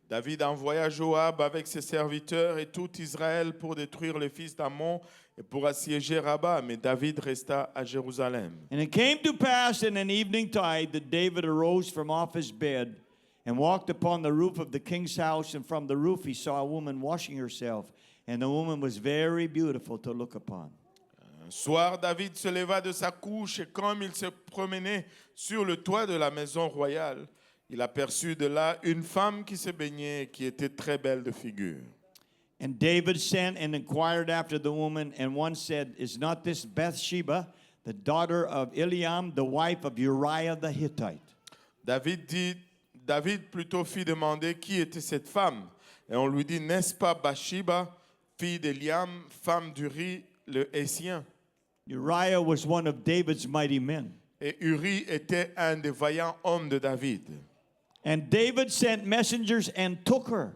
David envoya Joab avec ses serviteurs et tout Israël pour détruire les fils d'Ammon et pour assiéger Rabat. Mais David resta à Jérusalem. And it came to pass in an evening tide that David arose from off his bed and walked upon the roof of the king's house, and from the roof he saw a woman washing herself, and the woman was very beautiful to look upon. Un soir, David se leva de sa couche et comme il se promenait sur le toit de la maison royale, il aperçut de là une femme qui se baignait et qui était très belle de figure. And David sent and inquired after the woman, and one said, Is not this Bathsheba, the daughter of Eliam, the wife of Uriah the Hittite? David plutôt fit demander qui était cette femme. Et on lui dit, n'est-ce pas Bathsheba, fille d'Eliam, femme d'Uri, le Hessien? Uriah was one of David's mighty men. Et Uri était un des vaillants hommes de David. And David sent messengers and took her.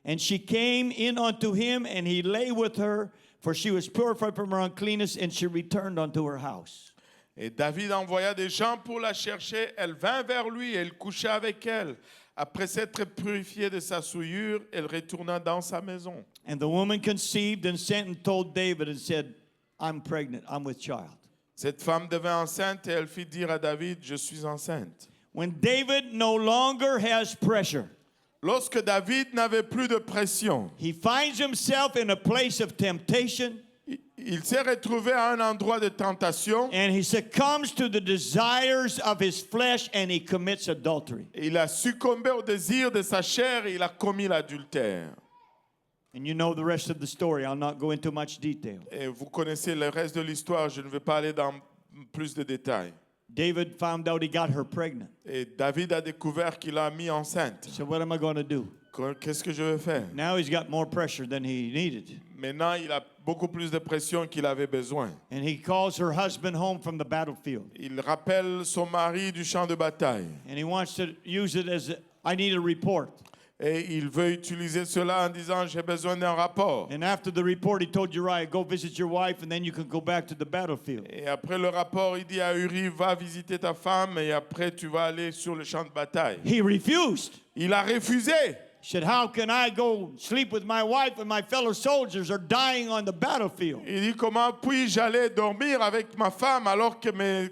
And she came in unto him, and he lay with her, for she was purified from her uncleanness, and she returned unto her house. Et David envoya des gens pour la chercher. Elle vint vers lui et il coucha avec elle. Après s'être purifiée de sa souillure, elle retourna dans sa maison. And the woman conceived and sent and told David and said, I'm pregnant, I'm with child. Cette femme devint enceinte et elle fit dire à David, je suis enceinte. When David no longer has pressure, Lorsque David n'avait plus de pression, he finds himself in a place of temptation, il s'est retrouvé à un endroit de tentation. and he succumbs to the desires of his flesh, and he commits adultery. Il a succombé au désir de sa chair et il a commis l'adultère. And you know the rest of the story. I'll not go into much detail. Et vous connaissez le reste de l'histoire, je ne vais pas aller dans plus de détails. David found out he got her pregnant. Et David a découvert qu'il a mis enceinte. So what am I going to do? Qu'est-ce que je vais faire? Now he's got more pressure than he needed. Maintenant, il a beaucoup plus de pression qu'il avait besoin. And he calls her husband home from the battlefield. Il rappelle son mari du champ de bataille. And he wants to use it as, I need a report. Et il veut utiliser cela en disant, j'ai besoin d'un rapport. And after the report, he told Uriah, go visit your wife, and then you can go back to the battlefield. Et après le rapport, il dit à Uri, va visiter ta femme et après tu vas aller sur le champ de bataille. He refused. Il a refusé. said, how can I go sleep with my wife when my fellow soldiers are dying on the battlefield? Il dit, comment puis-je aller dormir avec ma femme alors que mes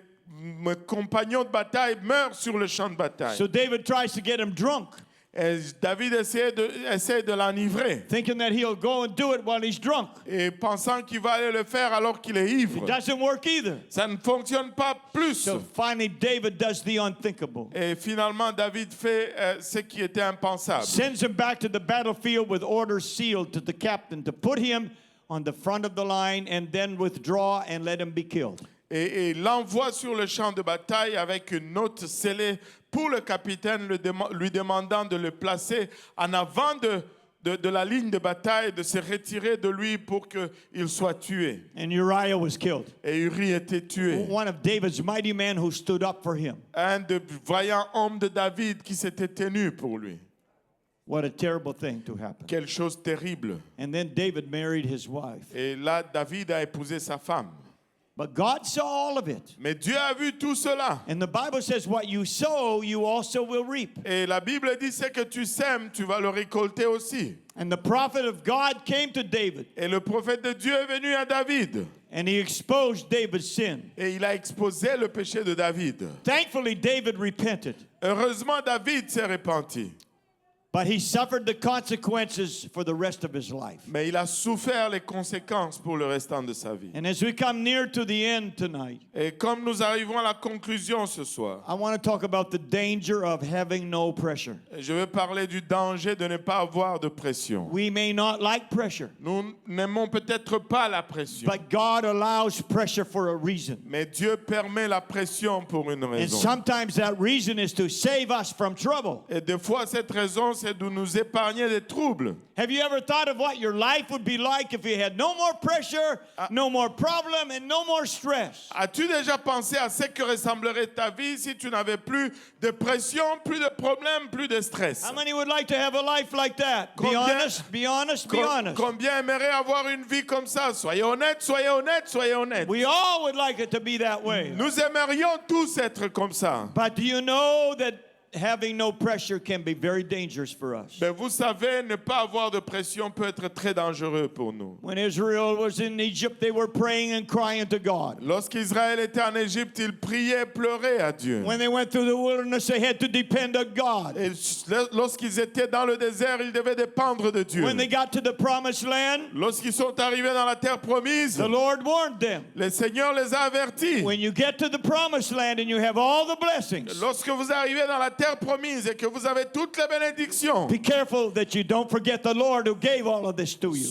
compagnons de bataille meurent sur le champ de bataille? So David tries to get him drunk, Et David essaie de l'enivrer. thinking that he'll go and do it while he's drunk. Et pensant qu'il va aller le faire alors qu'il est ivre. It doesn't work either. Ça ne fonctionne pas plus. So finally, David does the unthinkable. Et finalement, David fait ce qui était impensable. Sends him back to the battlefield with orders sealed to the captain to put him on the front of the line and then withdraw and let him be killed. Et l'envoie sur le champ de bataille avec une note scellée pour le capitaine, lui demandant de le placer en avant de la ligne de bataille, de se retirer de lui pour qu'il soit tué. And Uriah was killed. Et Uri était tué. One of David's mighty men who stood up for him. Un de vaillants hommes de David qui s'était tenu pour lui. What a terrible thing to happen. Quelque chose de terrible. And then David married his wife. Et là, David a épousé sa femme. But God saw all of it. Mais Dieu a vu tout cela. And the Bible says, what you sow, you also will reap. Et la Bible dit, ce que tu sèmes, tu vas le récolter aussi. And the prophet of God came to David. Et le prophète de Dieu est venu à David. And he exposed David's sin. Et il a exposé le péché de David. Thankfully, David repented. Heureusement, David s'est repenti. But he suffered the consequences for the rest of his life. Mais il a souffert les conséquences pour le restant de sa vie. And as we come near to the end tonight, Et comme nous arrivons à la conclusion ce soir, I want to talk about the danger of having no pressure. je veux parler du danger de ne pas avoir de pression. We may not like pressure, Nous n'aimons peut-être pas la pression, but God allows pressure for a reason. mais Dieu permet la pression pour une And raison. sometimes that reason is to save us from trouble. Et des fois, cette raison, c'est de nous épargner des troubles. Have you ever thought of what your life would be like if you had no more pressure, no more problem, and no more stress? As-tu déjà pensé à ce que ressemblerait ta vie si tu n'avais plus de pression, plus de problèmes, plus de stress? How many would like to have a life like that? Be Combien- honest, be honest, be honest. Combien aimeraient avoir une vie comme ça? Soyez honnêtes, soyez honnêtes, soyez honnêtes. We all would like it to be that way. Nous aimerions tous être comme ça. But do you know that having no pressure can be very dangerous for us? Mais vous savez, ne pas avoir de pression peut être très dangereux pour nous. When Israel was in Egypt, they were praying and crying to God. Lorsqu'Israël était en Égypte, il priait et pleurait à Dieu. When they went through the wilderness, they had to depend on God. Et lorsqu'ils étaient dans le désert, ils devaient dépendre de Dieu. When they got to the promised land, Lorsqu'ils sont arrivés dans la terre promise, the Lord warned them. le Seigneur les a avertis. When you get to the promised land and you have all the blessings, Lorsque vous arrivez dans la terre promise et que vous avez toutes les bénédictions, be careful that you don't forget the Lord who gave all of this to you.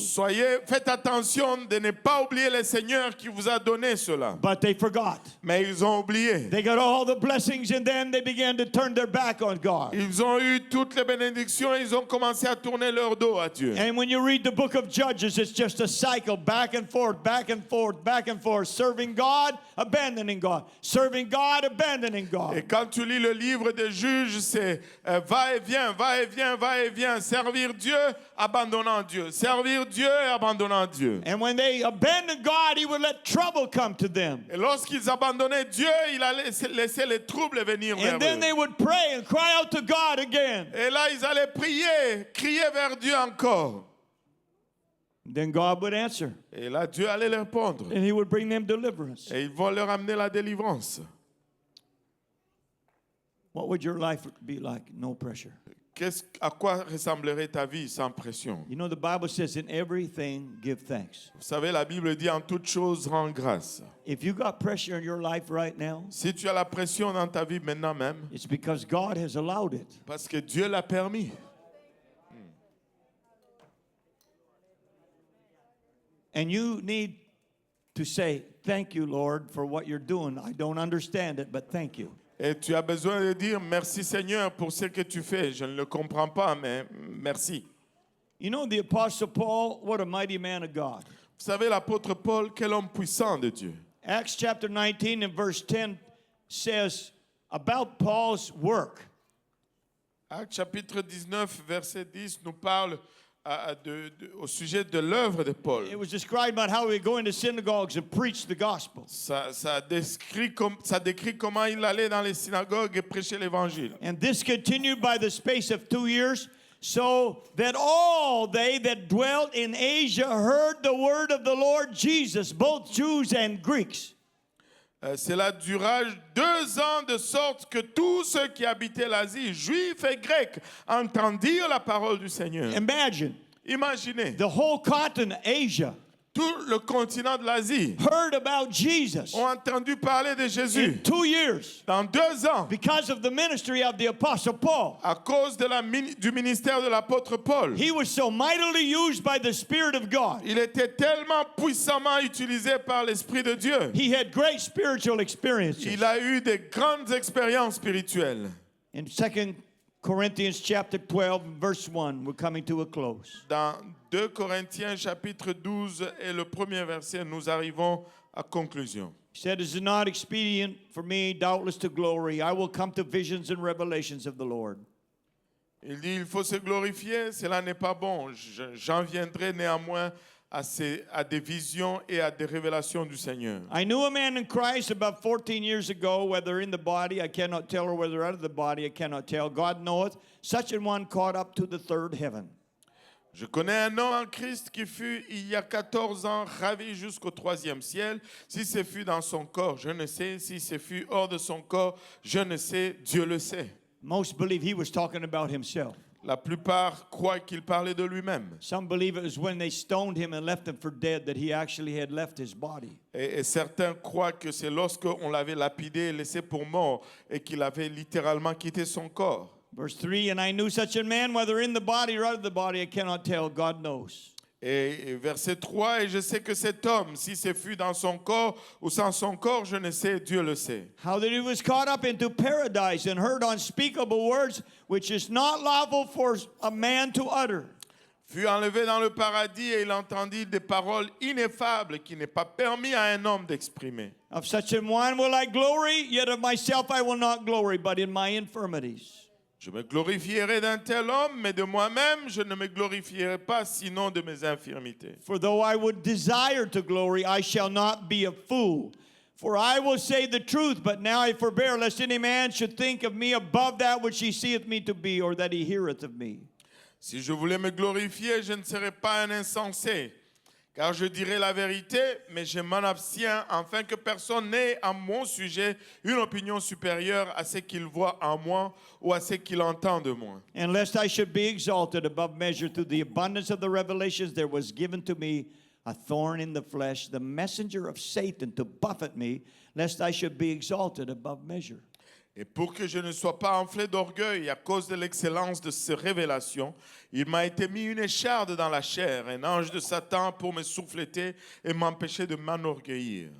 faites attention de ne pas oublier le Seigneur qui vous a donné cela. But they forgot. Mais ils ont oublié. They got all the blessings and then they began to turn their back on God. Ils ont eu toutes les bénédictions et ils ont commencé à tourner leur dos à Dieu. And when you read the book of Judges, it's just a cycle back and forth, back and forth, back and forth, serving God, abandoning God, serving God, abandoning Et God. quand tu lis le livre des juges, c'est va et viens, va et viens, va et viens, servir Dieu, abandonnant Dieu, servir Dieu et abandonnant Dieu. And when they abandoned God, He would let trouble come to them. Et lorsqu'ils abandonnaient Dieu, il allait laisser les troubles venir vers And then eux. they would pray and cry out to God again. Et là, ils allaient prier, crier vers Dieu encore. Then God would answer, Et là, Dieu allait leur répondre. and He would bring them deliverance. Et ils vont leur amener la délivrance. What would your life be like? No pressure. À quoi ressemblerait ta vie sans pression? You know, the Bible says, in everything, give thanks. Vous savez, la Bible dit en toute chose, rends grâce. If you got pressure in your life right now, Si tu as la pression dans ta vie maintenant même, it's because God has allowed it. parce que Dieu l'a permis. And you need to say, thank you, Lord, for what you're doing. I don't understand it, but thank you. Et tu as besoin de dire merci Seigneur pour ce que tu fais. Je ne le comprends pas, mais merci. You know, the Apostle Paul, what a mighty man of God. Vous savez, l'apôtre Paul, quel homme puissant de Dieu. Acts chapter 19 and verse 10 says about Paul's work. Actes chapitre 19, verset 10 nous parle au sujet de l'œuvre de Paul. It was described about how he would go into synagogues and preach the gospel. Ça décrit comment il allait dans les synagogues et prêchait l'évangile. And this continued by the space of 2 years, so that all they that dwelt in Asia heard the word of the Lord Jesus, both Jews and Greeks. Cela dura 2 ans, de sorte que tous ceux qui habitaient l'Asie, juifs et grecs, entendirent la parole du Seigneur. Imagine Imaginez, the whole continent, Asia, tout le continent de l'Asie heard about Jesus ont entendu parler de Jésus. in 2 years Dans 2 ans, because of the ministry of the Apostle Paul. à cause de du ministère de l'apôtre Paul, He was so mightily used by the Spirit of God. il était tellement puissamment utilisé par l'Esprit de Dieu. He had great spiritual experiences. Il a eu de grandes expériences spirituelles. In 2 Corinthians chapter 12, verse 1, we're coming to a close. Dans 2 Corinthiens chapitre 12 et le premier verset, nous arrivons à conclusion. He said, "It is not expedient for me, doubtless, to glory. I will come to visions and revelations of the Lord." Il dit, il faut se glorifier, cela n'est pas bon. J'en viendrai néanmoins à des visions et à des révélations du Seigneur. I knew a man in Christ about 14 years ago, whether in the body, I cannot tell, or whether out of the body, I cannot tell. God knoweth, such an one caught up to the third heaven. Je connais un homme en Christ qui fut, il y a 14 ans, ravi jusqu'au 3e ciel. Si ce fut dans son corps, je ne sais. Si ce fut hors de son corps, je ne sais. Dieu le sait. Most believe he was talking about himself. La plupart croient qu'il parlait de lui-même. Some believe it was when they stoned him and left him for dead that he actually had left his body. Et certains croient que c'est lorsqu'on l'avait lapidé et laissé pour mort et qu'il avait littéralement quitté son corps. Verse 3, "And I knew such a man, whether in the body or out of the body, I cannot tell. God knows." Et verset 3, et je sais que cet homme, si ce fut dans son corps ou sans son corps, je ne sais, Dieu le sait. How that he was caught up into paradise and heard unspeakable words which is not lawful for a man to utter. Fut enlevé dans le paradis et il entendit des paroles ineffables qui n'est pas permis à un homme d'exprimer. Of such an one will I glory, yet of myself I will not glory, but in my infirmities. Je me glorifierai d'un tel homme, mais de moi-même, je ne me glorifierai pas, sinon de mes infirmités. For though I would desire to glory, I shall not be a fool. For I will say the truth, but now I forbear, lest any man should think of me above that which he seeth me to be, or that he heareth of me. Si je voulais me glorifier, je ne serais pas un insensé, car je dirai la vérité, mais je m'en abstiens, afin que personne n'ait à mon sujet une opinion supérieure à ce qu'il voit en moi ou à ce qu'il entend de moi. And lest I should be exalted above measure through the abundance of the revelations, there was given to me a thorn in the flesh, the messenger of Satan to buffet me, lest I should be exalted above measure. Et pour que je ne sois pas enflé d'orgueil à cause de l'excellence de ces révélations, il m'a été mis une écharde dans la chair, un ange de Satan pour me souffleter et m'empêcher de m'enorgueillir.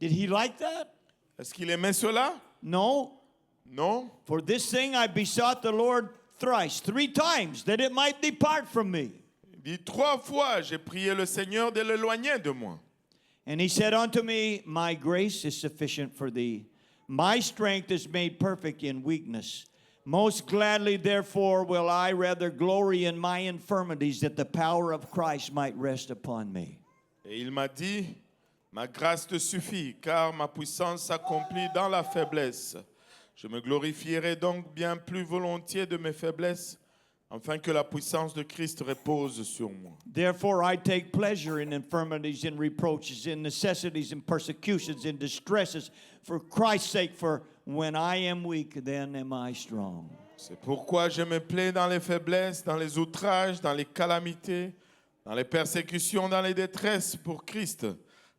Did he like that? Est-ce qu'il aimait cela? No. Non. For this thing I besought the Lord thrice, 3 times, that it might depart from me. Il dit 3 fois, j'ai prié le Seigneur de l'éloigner de moi. And he said unto me, My grace is sufficient for thee. My strength is made perfect in weakness. Most gladly, therefore, will I rather glory in my infirmities, that the power of Christ might rest upon me. Et il m'a dit, ma grâce te suffit, car ma puissance s'accomplit dans la faiblesse. Je me glorifierai donc bien plus volontiers de mes faiblesses, afin que la puissance de Christ repose sur moi. Therefore, I take pleasure in infirmities, in reproaches, in necessities, in persecutions, in distresses, for Christ's sake, for when I am weak, then am I strong. C'est pourquoi je me plais dans les faiblesses, dans les outrages, dans les calamités, dans les persécutions, dans les détresses pour Christ.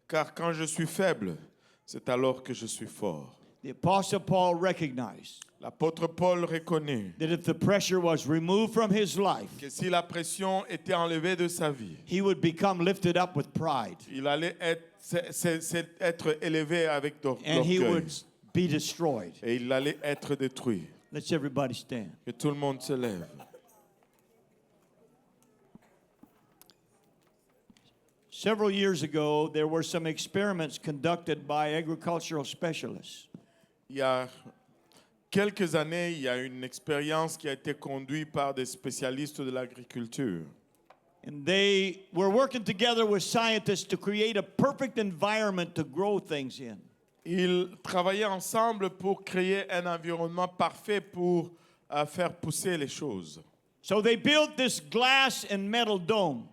Car quand je suis faible, c'est alors que je suis fort. The Apostle Paul recognized L'apôtre Paul reconnaît that if the pressure was removed from his life, que si la pression était enlevée de sa vie, he would become lifted up with pride, il allait être élevé avec and he l'orgueil would be destroyed. et il allait être détruit. Let's everybody stand. Que tout le monde se lève. Several years ago, there were some experiments conducted by agricultural specialists. Il y a quelques années, il y a une expérience qui a été conduite par des spécialistes de l'agriculture. And they were working together with scientists to create a perfect environment to grow things in. Ils travaillaient ensemble pour créer un environnement parfait pour faire pousser les choses. So they built this glass and metal dome,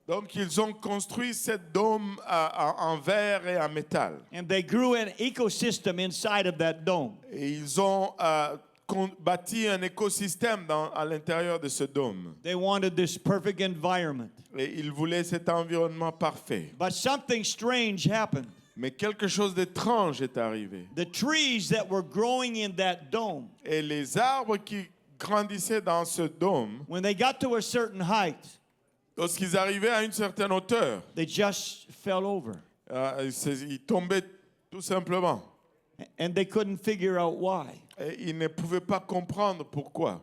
Donc, ils ont construit cette dôme en verre et en métal. and they grew an ecosystem inside of that dome. Et ils ont bâti un écosystème à l'intérieur de ce dôme. They wanted this perfect environment. Et ils voulaient cet environnement parfait. But something strange happened. Mais quelque chose d'étrange est arrivé. The trees that were growing in that dome, Et les arbres qui grandissaient dans ce dôme, when they got to a certain height, lorsqu'ils arrivaient à une certaine hauteur, they just fell over. ils tombaient tout simplement. And they couldn't figure out why. Et ils ne pouvaient pas comprendre pourquoi.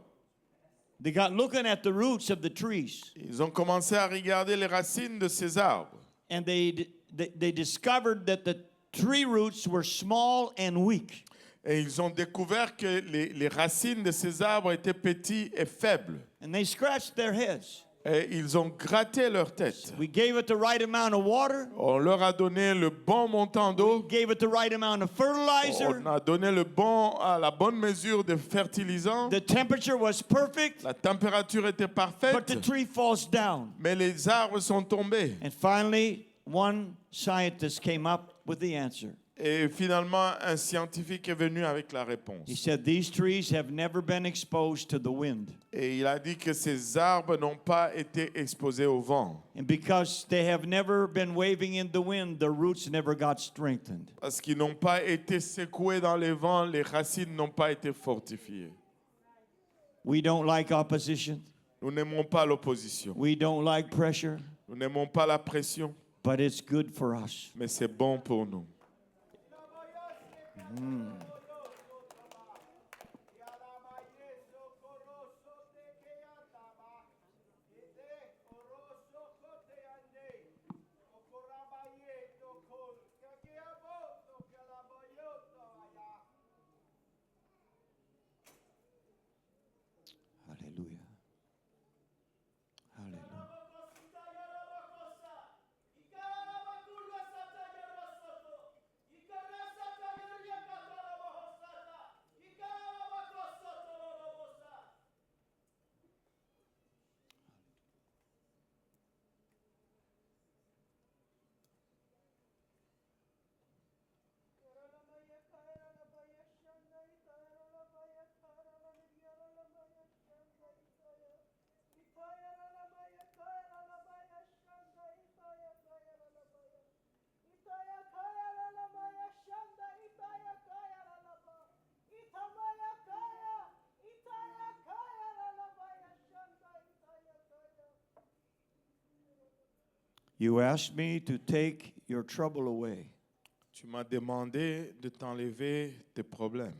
They got looking at the roots of the trees, Ils ont commencé à regarder les racines de ces arbres. and they discovered that the tree roots were small and weak. Et ils ont découvert que les racines de ces arbres étaient petits et faibles. And they scratched their heads. Et ils ont gratté leur tête. We gave it the right amount of water. On leur a donné le bon montant d'eau. Gave it the right amount of fertilizer. On a donné la bonne mesure de fertilisant. The temperature was perfect, La température était but the parfaite, tree falls down. mais les arbres sont tombés. And finally, one scientist came up with the answer. Et finalement, un scientifique est venu avec la réponse. He said, these trees have never been exposed to the wind. Et il a dit que ces arbres n'ont pas été exposés au vent. And because they have never been waving in the wind, their roots never got strengthened. Parce qu'ils n'ont pas été secoués dans les vents, les racines n'ont pas été fortifiées. We don't like opposition. Nous n'aimons pas l'opposition. We don't like pressure, Nous n'aimons pas la pression, but it's good for us. mais c'est bon pour nous. Hallelujah. Hallelujah. You asked me to take your trouble away. Tu m'as demandé de t'enlever tes problèmes.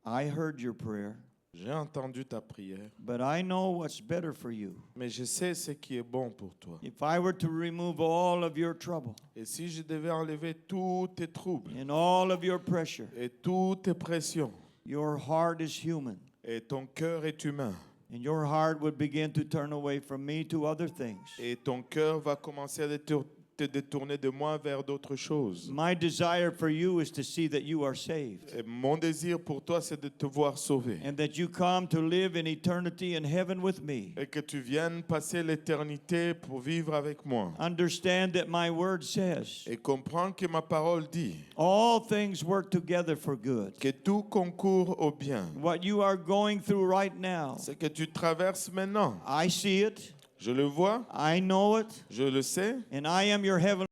I heard your prayer, J'ai entendu ta prière, but I know what's better for you. mais je sais ce qui est bon pour toi. If I were to remove all of your trouble Et si je devais enlever tous tes troubles and all of your pressure, et toutes tes pressions, your heart is human, et ton cœur est humain, and your heart would begin to turn away from me to other things. et ton cœur va commencer à te détourner de moi vers d'autres choses. My desire for you is to see that you are saved Et mon désir pour toi, c'est de te voir sauvé. and that you come to live in eternity in heaven with me. Et que tu viennes passer l'éternité pour vivre avec moi. Understand that my word says Et comprends que ma parole dit all things work together for good. que tout concourt au bien. What you are going through right now, Ce que tu traverses maintenant, I see it, je le vois, I know it, je le sais. and I am your heavenly